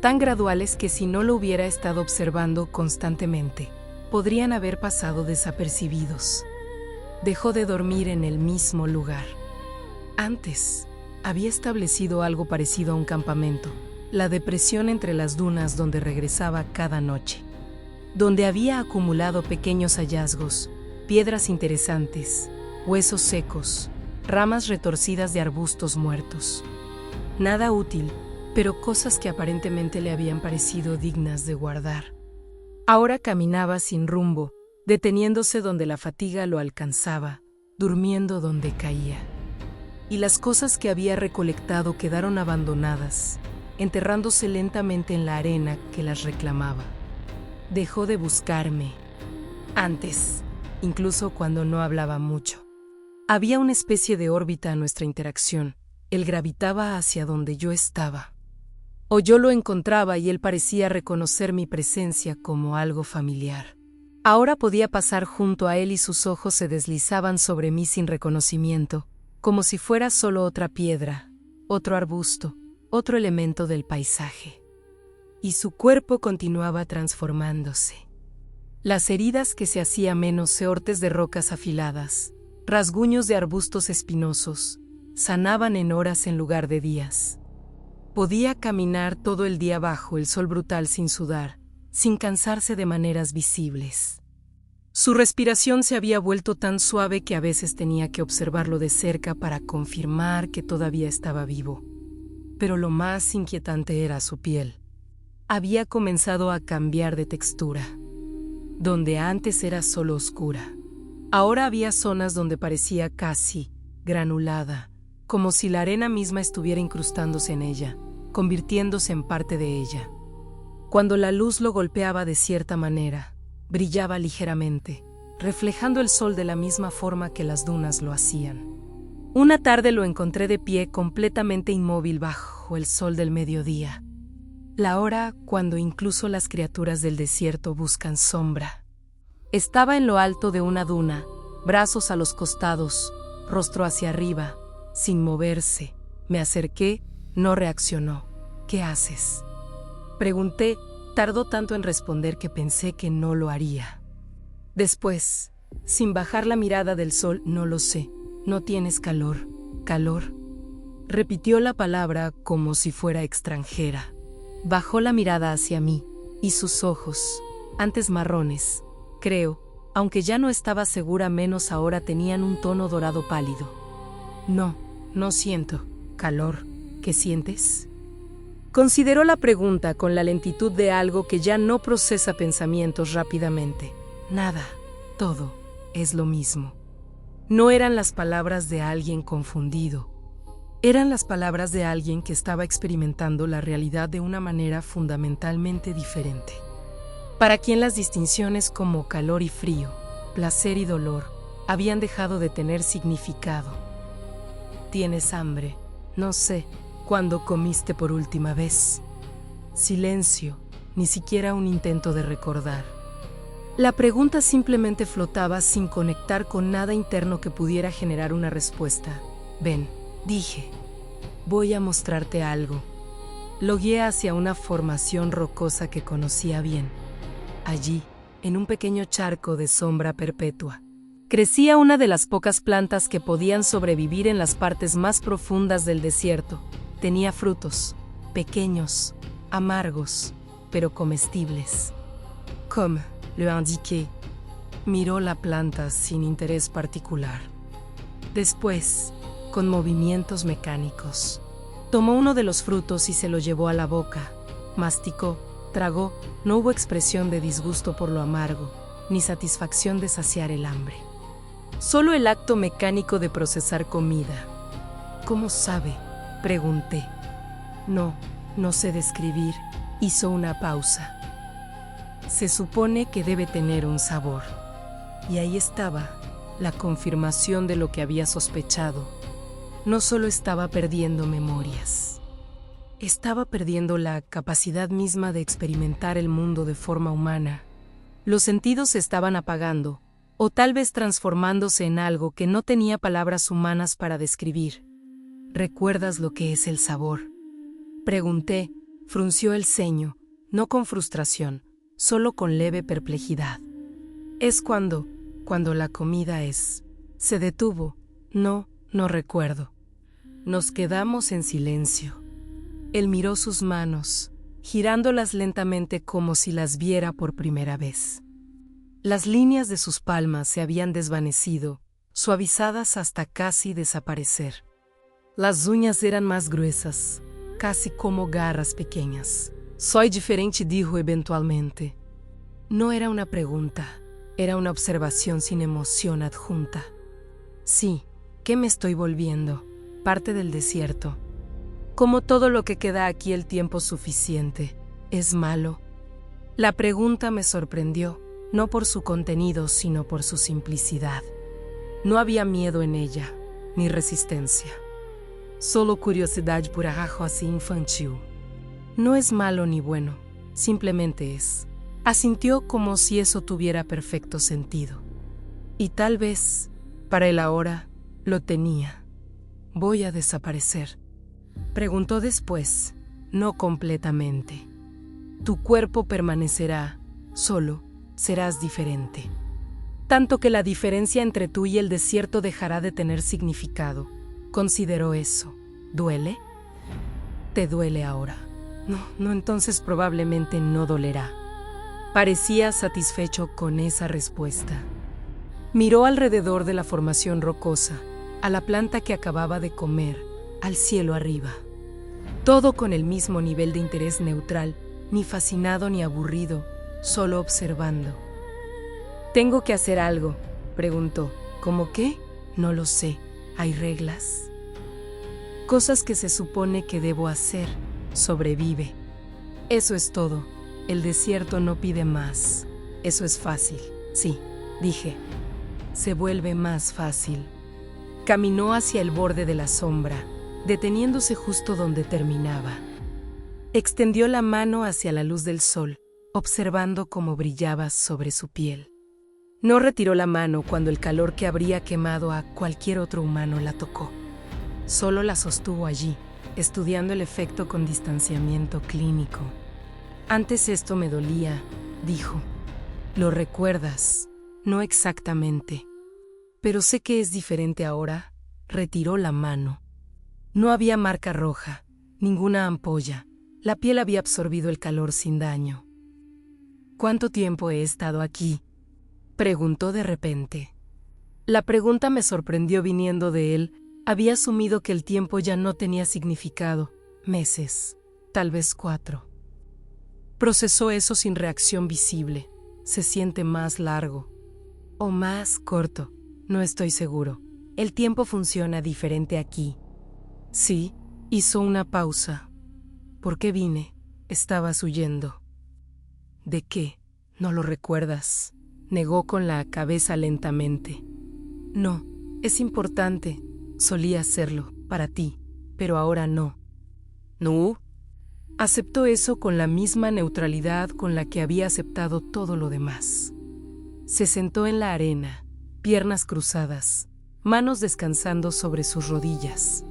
tan graduales que si no lo hubiera estado observando constantemente, podrían haber pasado desapercibidos. Dejó de dormir en el mismo lugar. Antes, había establecido algo parecido a un campamento, la depresión entre las dunas donde regresaba cada noche, donde había acumulado pequeños hallazgos, piedras interesantes, huesos secos, ramas retorcidas de arbustos muertos. Nada útil, pero cosas que aparentemente le habían parecido dignas de guardar. Ahora caminaba sin rumbo, deteniéndose donde la fatiga lo alcanzaba, durmiendo donde caía. Y las cosas que había recolectado quedaron abandonadas, enterrándose lentamente en la arena que las reclamaba. Dejó de buscarme. Antes, incluso cuando no hablaba mucho. Había una especie de órbita a nuestra interacción. Él gravitaba hacia donde yo estaba. O yo lo encontraba y él parecía reconocer mi presencia como algo familiar. Ahora podía pasar junto a él y sus ojos se deslizaban sobre mí sin reconocimiento, como si fuera solo otra piedra, otro arbusto, otro elemento del paisaje. Y su cuerpo continuaba transformándose. Las heridas que se hacía menos cohortes de rocas afiladas, rasguños de arbustos espinosos, sanaban en horas en lugar de días. Podía caminar todo el día bajo el sol brutal sin sudar, sin cansarse de maneras visibles. Su respiración se había vuelto tan suave que a veces tenía que observarlo de cerca para confirmar que todavía estaba vivo. Pero lo más inquietante era su piel. Había comenzado a cambiar de textura. Donde antes era solo oscura, ahora había zonas donde parecía casi granulada, como si la arena misma estuviera incrustándose en ella, convirtiéndose en parte de ella. Cuando la luz lo golpeaba de cierta manera, brillaba ligeramente, reflejando el sol de la misma forma que las dunas lo hacían. Una tarde lo encontré de pie completamente inmóvil bajo el sol del mediodía. La hora cuando incluso las criaturas del desierto buscan sombra. Estaba en lo alto de una duna, brazos a los costados, rostro hacia arriba, sin moverse. Me acerqué, no reaccionó. ¿Qué haces?, pregunté. Tardó tanto en responder que pensé que no lo haría. Después, sin bajar la mirada del sol, no lo sé. ¿No tienes calor? ¿Calor? Repitió la palabra como si fuera extranjera. Bajó la mirada hacia mí, y sus ojos, antes marrones, creo, aunque ya no estaba segura menos ahora tenían un tono dorado pálido. No, no siento calor. ¿Qué sientes? Consideró la pregunta con la lentitud de algo que ya no procesa pensamientos rápidamente. Nada, todo, es lo mismo. No eran las palabras de alguien confundido. Eran las palabras de alguien que estaba experimentando la realidad de una manera fundamentalmente diferente. Para quien las distinciones como calor y frío, placer y dolor, habían dejado de tener significado. ¿Tienes hambre? No sé. ¿Cuándo comiste por última vez? Silencio, ni siquiera un intento de recordar. La pregunta simplemente flotaba sin conectar con nada interno que pudiera generar una respuesta. Ven, dije. Voy a mostrarte algo. Lo guié hacia una formación rocosa que conocía bien. Allí, en un pequeño charco de sombra perpetua, crecía una de las pocas plantas que podían sobrevivir en las partes más profundas del desierto. Tenía frutos, pequeños, amargos, pero comestibles. Comme le indiqué. Miró la planta sin interés particular. Después, con movimientos mecánicos, tomó uno de los frutos y se lo llevó a la boca. Masticó, tragó, no hubo expresión de disgusto por lo amargo, ni satisfacción de saciar el hambre. Solo el acto mecánico de procesar comida. ¿Cómo sabe?, pregunté. No sé describir. Hizo una pausa. Se supone que debe tener un sabor. Y ahí estaba, la confirmación de lo que había sospechado. No solo estaba perdiendo memorias, estaba perdiendo la capacidad misma de experimentar el mundo de forma humana. Los sentidos se estaban apagando, o tal vez transformándose en algo que no tenía palabras humanas para describir. ¿Recuerdas lo que es el sabor?, pregunté. Frunció el ceño, no con frustración, solo con leve perplejidad. Es cuando la comida es. Se detuvo. No recuerdo. Nos quedamos en silencio. Él miró sus manos, girándolas lentamente como si las viera por primera vez. Las líneas de sus palmas se habían desvanecido, suavizadas hasta casi desaparecer. Las uñas eran más gruesas, casi como garras pequeñas. Soy diferente, dijo eventualmente. No era una pregunta, era una observación sin emoción adjunta. Sí, ¿qué me estoy volviendo? Parte del desierto. Como todo lo que queda aquí el tiempo suficiente, ¿es malo? La pregunta me sorprendió, no por su contenido, sino por su simplicidad. No había miedo en ella, ni resistencia. Solo curiosidad por algo así infantil. No es malo ni bueno, simplemente es. Asintió como si eso tuviera perfecto sentido. Y tal vez, para él ahora, lo tenía. ¿Voy a desaparecer?, preguntó después, no completamente. Tu cuerpo permanecerá, solo serás diferente. Tanto que la diferencia entre tú y el desierto dejará de tener significado. Consideró eso. ¿Duele? ¿Te duele ahora? No, entonces probablemente no dolerá. Parecía satisfecho con esa respuesta. Miró alrededor de la formación rocosa, a la planta que acababa de comer, al cielo arriba. Todo con el mismo nivel de interés neutral, ni fascinado ni aburrido, solo observando. ¿Tengo que hacer algo?, preguntó. ¿Cómo qué? No lo sé. ¿Hay reglas? Cosas que se supone que debo hacer. Sobrevive. Eso es todo. El desierto no pide más. Eso es fácil. Sí, dije. Se vuelve más fácil. Caminó hacia el borde de la sombra, deteniéndose justo donde terminaba. Extendió la mano hacia la luz del sol, observando cómo brillaba sobre su piel. No retiró la mano cuando el calor que habría quemado a cualquier otro humano la tocó. Solo la sostuvo allí, estudiando el efecto con distanciamiento clínico. Antes esto me dolía, dijo. ¿Lo recuerdas? No exactamente. Pero sé que es diferente ahora. Retiró la mano. No había marca roja, ninguna ampolla. La piel había absorbido el calor sin daño. ¿Cuánto tiempo he estado aquí?, preguntó de repente. La pregunta me sorprendió viniendo de él. Había asumido que el tiempo ya no tenía significado. Meses, tal vez 4. Procesó eso sin reacción visible. Se siente más largo. O más corto. No estoy seguro. El tiempo funciona diferente aquí. Sí, hizo una pausa. ¿Por qué vine? Estabas huyendo. ¿De qué? ¿No lo recuerdas?, negó con la cabeza lentamente. No, es importante. Solía hacerlo, para ti, pero ahora no. ¿No? Aceptó eso con la misma neutralidad con la que había aceptado todo lo demás. Se sentó en la arena, piernas cruzadas, manos descansando sobre sus rodillas.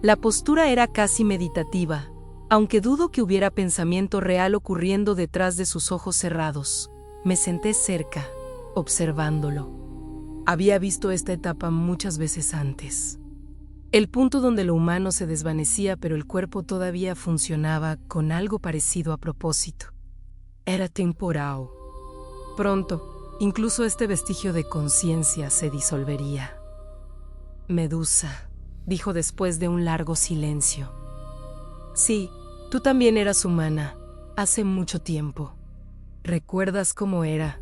La postura era casi meditativa, Aunque dudo que hubiera pensamiento real ocurriendo detrás de sus ojos cerrados, me senté cerca, observándolo. Había visto esta etapa muchas veces antes. El punto donde lo humano se desvanecía pero el cuerpo todavía funcionaba con algo parecido a propósito. Era temporal. Pronto, incluso este vestigio de conciencia se disolvería. Medusa, dijo después de un largo silencio. Sí, tú también eras humana, hace mucho tiempo. ¿Recuerdas cómo era?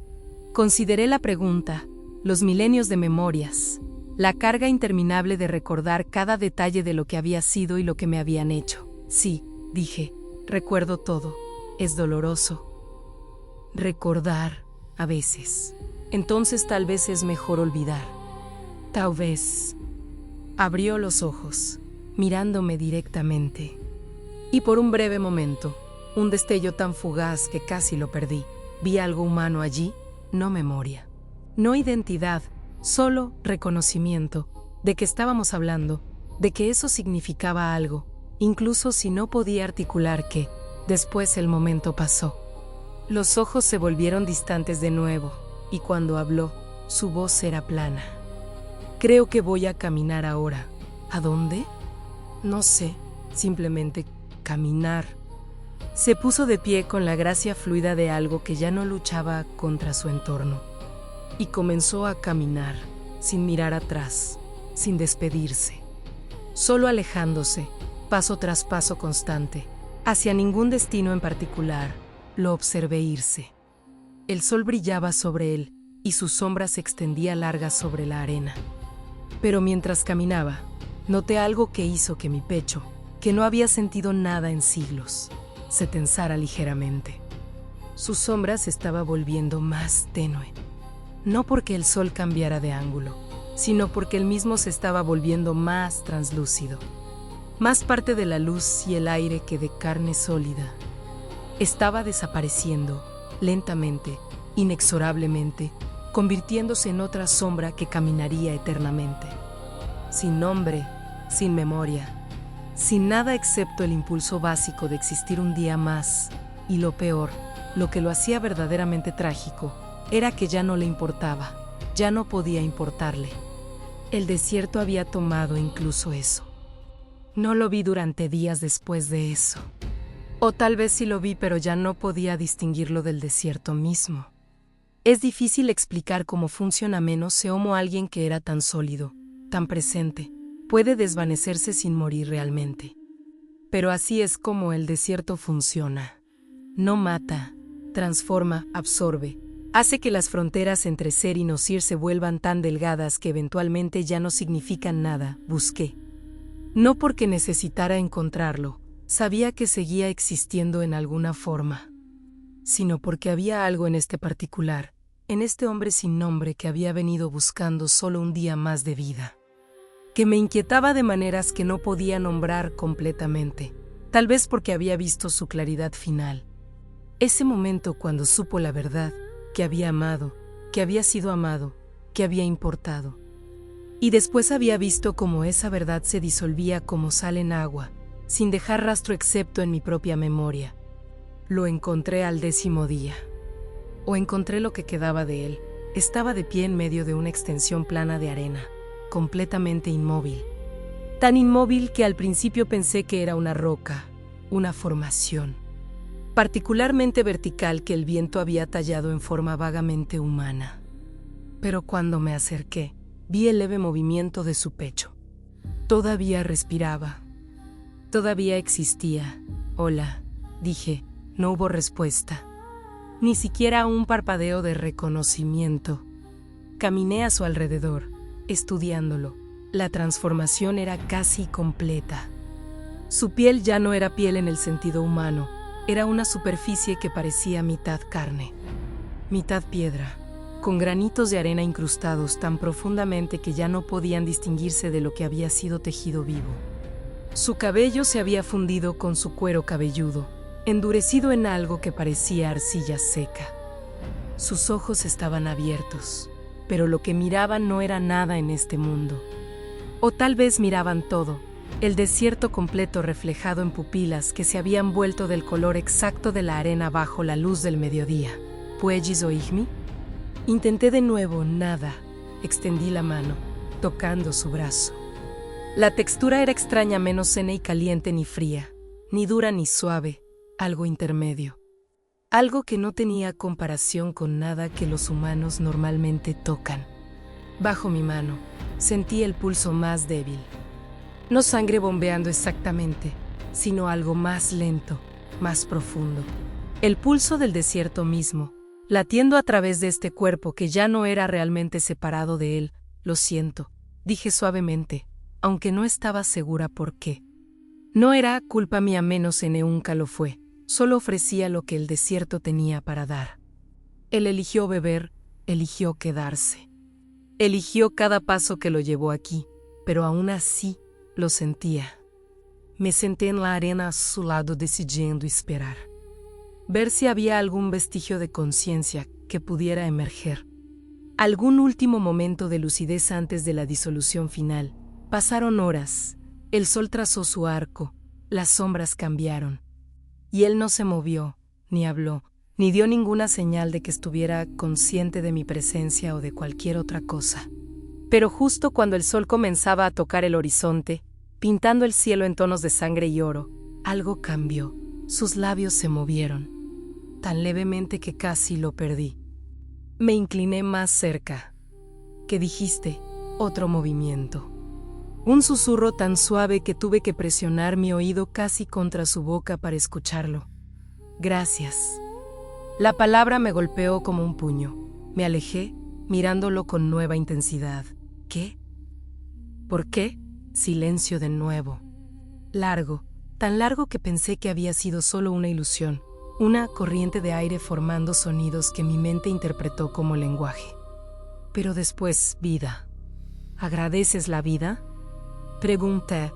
Consideré la pregunta, los milenios de memorias, la carga interminable de recordar cada detalle de lo que había sido y lo que me habían hecho. Sí, dije, recuerdo todo. Es doloroso. Recordar, a veces. Entonces tal vez es mejor olvidar. Tal vez. Abrió los ojos, mirándome directamente. Y por un breve momento, un destello tan fugaz que casi lo perdí, vi algo humano allí, no memoria. No identidad, solo reconocimiento de que estábamos hablando, de que eso significaba algo, incluso si no podía articular qué. Después el momento pasó. Los ojos se volvieron distantes de nuevo, y cuando habló, su voz era plana. Creo que voy a caminar ahora. ¿A dónde? No sé, simplemente caminar. Se puso de pie con la gracia fluida de algo que ya no luchaba contra su entorno. Y comenzó a caminar, sin mirar atrás, sin despedirse. Solo alejándose, paso tras paso constante, hacia ningún destino en particular. Lo observé irse. El sol brillaba sobre él y su sombra se extendía larga sobre la arena. Pero mientras caminaba, noté algo que hizo que mi pecho, que no había sentido nada en siglos, se tensara ligeramente. Su sombra se estaba volviendo más tenue. No porque el sol cambiara de ángulo, sino porque él mismo se estaba volviendo más translúcido. Más parte de la luz y el aire que de carne sólida. Estaba desapareciendo, lentamente, inexorablemente, convirtiéndose en otra sombra que caminaría eternamente. Sin nombre, sin memoria, sin nada excepto el impulso básico de existir un día más. Y lo peor, lo que lo hacía verdaderamente trágico, era que ya no le importaba, ya no podía importarle. El desierto había tomado incluso eso. No lo vi durante días después de eso. O tal vez sí lo vi, pero ya no podía distinguirlo del desierto mismo. Es difícil explicar cómo funciona menos como alguien que era tan sólido, tan presente, puede desvanecerse sin morir realmente. Pero así es como el desierto funciona. No mata, transforma, absorbe, hace que las fronteras entre ser y no ser se vuelvan tan delgadas que eventualmente ya no significan nada. Busqué. No porque necesitara encontrarlo, sabía que seguía existiendo en alguna forma, sino porque había algo en este particular, en este hombre sin nombre que había venido buscando solo un día más de vida, que me inquietaba de maneras que no podía nombrar completamente, tal vez porque había visto su claridad final. Ese momento cuando supo la verdad, que había amado, que había sido amado, que había importado. Y después había visto cómo esa verdad se disolvía como sal en agua, sin dejar rastro excepto en mi propia memoria. Lo encontré al 10º día. O encontré lo que quedaba de él. Estaba de pie en medio de una extensión plana de arena, completamente inmóvil. Tan inmóvil que al principio pensé que era una roca, una formación, particularmente vertical que el viento había tallado en forma vagamente humana. Pero cuando me acerqué, vi el leve movimiento de su pecho. Todavía respiraba. Todavía existía. Hola, dije. No hubo respuesta. Ni siquiera un parpadeo de reconocimiento. Caminé a su alrededor, estudiándolo. La transformación era casi completa. Su piel ya no era piel en el sentido humano. Era una superficie que parecía mitad carne, mitad piedra, con granitos de arena incrustados tan profundamente que ya no podían distinguirse de lo que había sido tejido vivo. Su cabello se había fundido con su cuero cabelludo, endurecido en algo que parecía arcilla seca. Sus ojos estaban abiertos, pero lo que miraban no era nada en este mundo. O tal vez miraban todo, el desierto completo reflejado en pupilas que se habían vuelto del color exacto de la arena bajo la luz del mediodía. ¿Puedes oírme? Intenté de nuevo, nada. Extendí la mano, tocando su brazo. La textura era extraña, menos seca y caliente ni fría, ni dura ni suave, algo intermedio. Algo que no tenía comparación con nada que los humanos normalmente tocan. Bajo mi mano, sentí el pulso más débil. No sangre bombeando exactamente, sino algo más lento, más profundo. El pulso del desierto mismo, latiendo a través de este cuerpo que ya no era realmente separado de él. Lo siento, dije suavemente, aunque no estaba segura por qué. No era culpa mía, menos nunca lo fue. Solo ofrecía lo que el desierto tenía para dar. Él eligió beber, eligió quedarse. Eligió cada paso que lo llevó aquí, pero aún así lo sentía. Me senté en la arena a su lado decidiendo esperar. Ver si había algún vestigio de conciencia que pudiera emerger. Algún último momento de lucidez antes de la disolución final. Pasaron horas, el sol trazó su arco, las sombras cambiaron. Y él no se movió, ni habló, ni dio ninguna señal de que estuviera consciente de mi presencia o de cualquier otra cosa. Pero justo cuando el sol comenzaba a tocar el horizonte, pintando el cielo en tonos de sangre y oro, algo cambió. Sus labios se movieron, tan levemente que casi lo perdí. Me incliné más cerca. ¿Qué dijiste? Otro movimiento. Un susurro tan suave que tuve que presionar mi oído casi contra su boca para escucharlo. Gracias. La palabra me golpeó como un puño. Me alejé, mirándolo con nueva intensidad. ¿Qué? ¿Por qué? Silencio de nuevo. Largo, tan largo que pensé que había sido solo una ilusión, una corriente de aire formando sonidos que mi mente interpretó como lenguaje. Pero después, vida. ¿Agradeces la vida? Pregunté.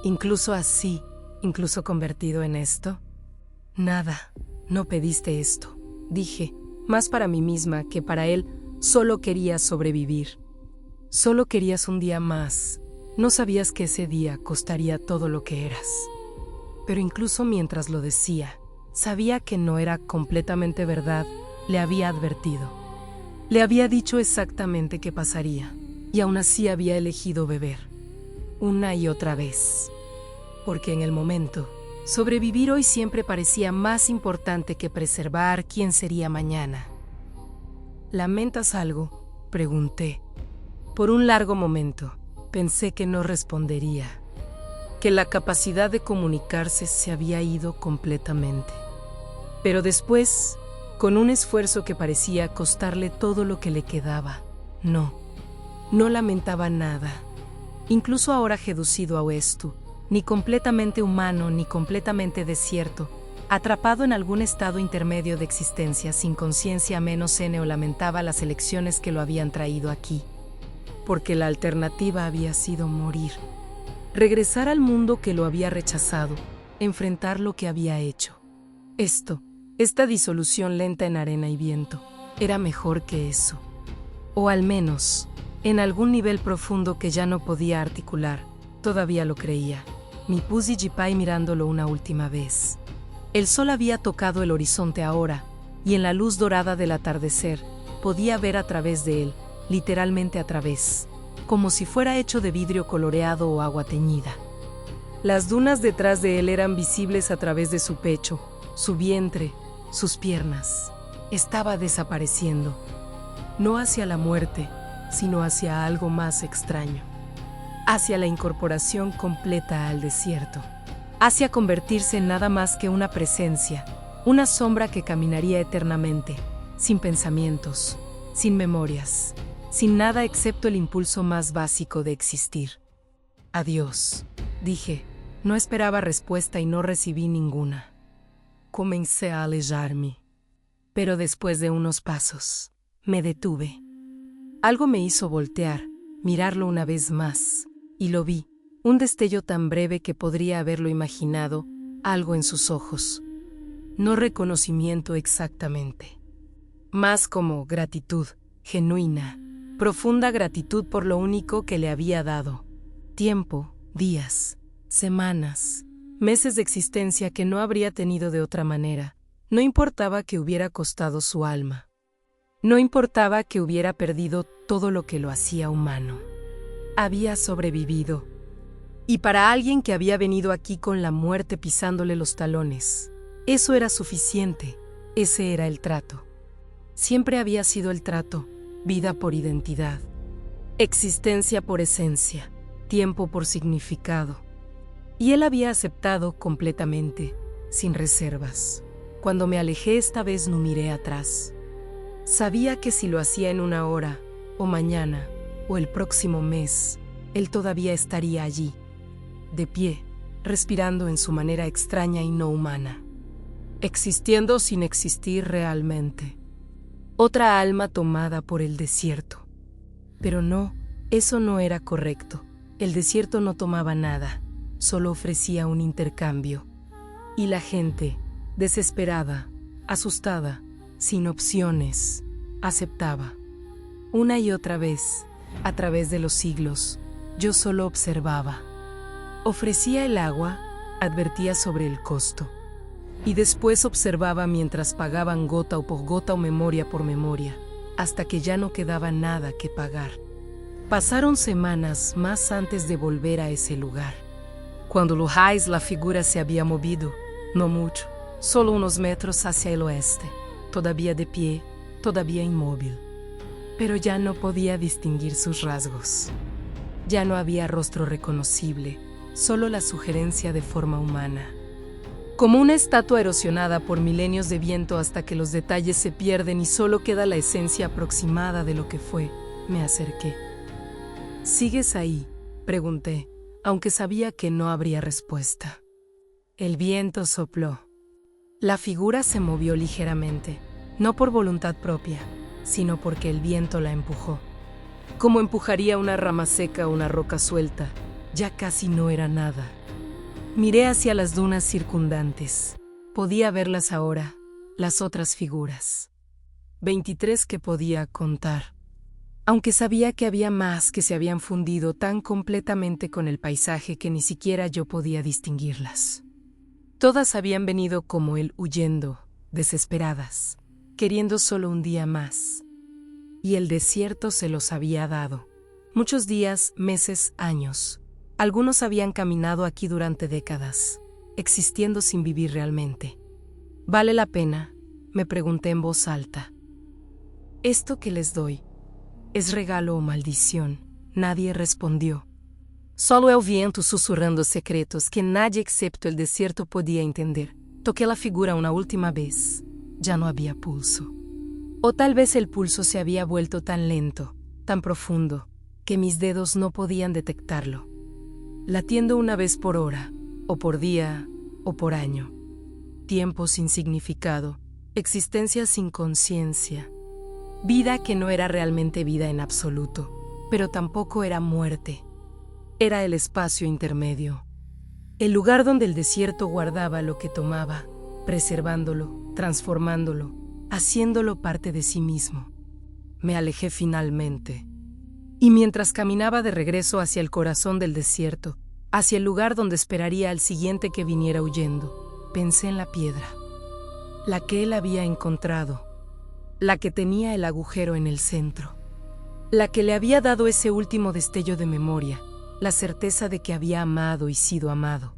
Incluso así, incluso convertido en esto. Nada, no pediste esto, dije, más para mí misma que para él. Solo querías sobrevivir. Solo querías un día más. No sabías que ese día costaría todo lo que eras. Pero incluso mientras lo decía, sabía que no era completamente verdad. Le había advertido. Le había dicho exactamente qué pasaría, y aún así había elegido beber. Una y otra vez. Porque en el momento, sobrevivir hoy siempre parecía más importante que preservar quién sería mañana. ¿Lamentas algo?, pregunté. Por un largo momento, pensé que no respondería, que la capacidad de comunicarse se había ido completamente. Pero después, con un esfuerzo que parecía costarle todo lo que le quedaba, no lamentaba nada. Incluso ahora reducido a esto, ni completamente humano ni completamente desierto, atrapado en algún estado intermedio de existencia sin conciencia, menos o lamentaba las elecciones que lo habían traído aquí. Porque la alternativa había sido morir. Regresar al mundo que lo había rechazado, enfrentar lo que había hecho. Esta disolución lenta en arena y viento, era mejor que eso. O al menos, en algún nivel profundo que ya no podía articular, todavía lo creía. Mi puse jipai mirándolo una última vez. El sol había tocado el horizonte ahora, y en la luz dorada del atardecer, podía ver a través de él, literalmente a través, como si fuera hecho de vidrio coloreado o agua teñida. Las dunas detrás de él eran visibles a través de su pecho, su vientre, sus piernas. Estaba desapareciendo, no hacia la muerte, sino hacia algo más extraño, hacia la incorporación completa al desierto, hacia convertirse en nada más que una presencia, una sombra que caminaría eternamente, sin pensamientos, sin memorias, sin nada excepto el impulso más básico de existir. Adiós, dije. No esperaba respuesta y no recibí ninguna. Comencé a alejarme, pero después de unos pasos, me detuve. Algo me hizo voltear, mirarlo una vez más, y lo vi, un destello tan breve que podría haberlo imaginado, algo en sus ojos. No reconocimiento exactamente, más como gratitud, genuina, profunda gratitud por lo único que le había dado. Tiempo, Días, semanas, meses de existencia que no habría tenido de otra manera. No importaba que hubiera costado su alma. No importaba que hubiera perdido todo lo que lo hacía humano. Había sobrevivido. Y para alguien que había venido aquí con la muerte pisándole los talones, eso era suficiente. Ese era el trato. Siempre había sido el trato, vida por identidad, existencia por esencia, tiempo por significado. Y él había aceptado completamente, sin reservas. Cuando me alejé esta vez no miré atrás. Sabía que si lo hacía en una hora, o mañana, o el próximo mes, él todavía estaría allí, de pie, respirando en su manera extraña y no humana, existiendo sin existir realmente. Otra alma tomada por el desierto. Pero no, eso no era correcto. El desierto no tomaba nada, solo ofrecía un intercambio. Y la gente, desesperada, asustada, sin opciones, aceptaba. Una y otra vez, a través de los siglos, yo solo observaba. Ofrecía el agua, advertía sobre el costo. Y después observaba mientras pagaban gota por gota o memoria por memoria, hasta que ya no quedaba nada que pagar. Pasaron semanas más antes de volver a ese lugar. Cuando Lujais la figura se había movido, no mucho, solo unos metros hacia el oeste, todavía de pie, todavía inmóvil. Pero ya no podía distinguir sus rasgos. Ya no había rostro reconocible, solo la sugerencia de forma humana. Como una estatua erosionada por milenios de viento hasta que los detalles se pierden y solo queda la esencia aproximada de lo que fue, me acerqué. ¿Sigues ahí?, pregunté, aunque sabía que no habría respuesta. El viento sopló. La figura se movió ligeramente, no por voluntad propia, sino porque el viento la empujó. Como empujaría una rama seca o una roca suelta, ya casi no era nada. Miré hacia las dunas circundantes. Podía verlas ahora, las otras figuras. 23 que podía contar. Aunque sabía que había más que se habían fundido tan completamente con el paisaje que ni siquiera yo podía distinguirlas. Todas habían venido como él huyendo, desesperadas, queriendo solo un día más. Y el desierto se los había dado. Muchos días, meses, años. Algunos habían caminado aquí durante décadas, existiendo sin vivir realmente. ¿Vale la pena?, me pregunté en voz alta. ¿Esto que les doy es regalo o maldición? Nadie respondió. Solo el viento susurrando secretos que nadie excepto el desierto podía entender. Toqué la figura una última vez. Ya no había pulso. O tal vez el pulso se había vuelto tan lento, tan profundo, que mis dedos no podían detectarlo. Latiendo una vez por hora, o por día, o por año. Tiempo sin significado, existencia sin conciencia. Vida que no era realmente vida en absoluto, pero tampoco era muerte. Era el espacio intermedio. El lugar donde el desierto guardaba lo que tomaba, preservándolo, transformándolo, haciéndolo parte de sí mismo. Me alejé finalmente. Y mientras caminaba de regreso hacia el corazón del desierto, hacia el lugar donde esperaría al siguiente que viniera huyendo, pensé en la piedra, la que él había encontrado, la que tenía el agujero en el centro, la que le había dado ese último destello de memoria, la certeza de que había amado y sido amado.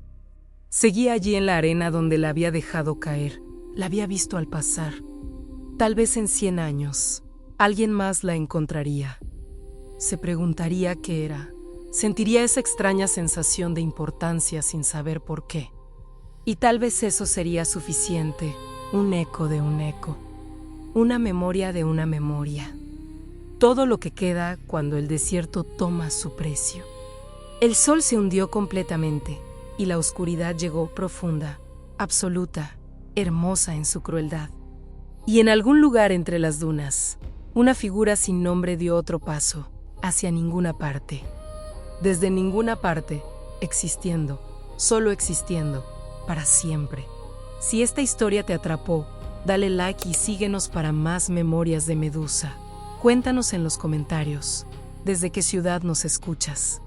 Seguía allí en la arena donde la había dejado caer, la había visto al pasar. Tal vez en 100 años, alguien más la encontraría. Se preguntaría qué era, sentiría esa extraña sensación de importancia sin saber por qué. Y tal vez eso sería suficiente, un eco de un eco, una memoria de una memoria. Todo lo que queda cuando el desierto toma su precio. El sol se hundió completamente y la oscuridad llegó profunda, absoluta, hermosa en su crueldad. Y en algún lugar entre las dunas, una figura sin nombre dio otro paso, hacia ninguna parte. Desde ninguna parte, existiendo, solo existiendo, para siempre. Si esta historia te atrapó, dale like y síguenos para más memorias de Medusa. Cuéntanos en los comentarios, desde qué ciudad nos escuchas.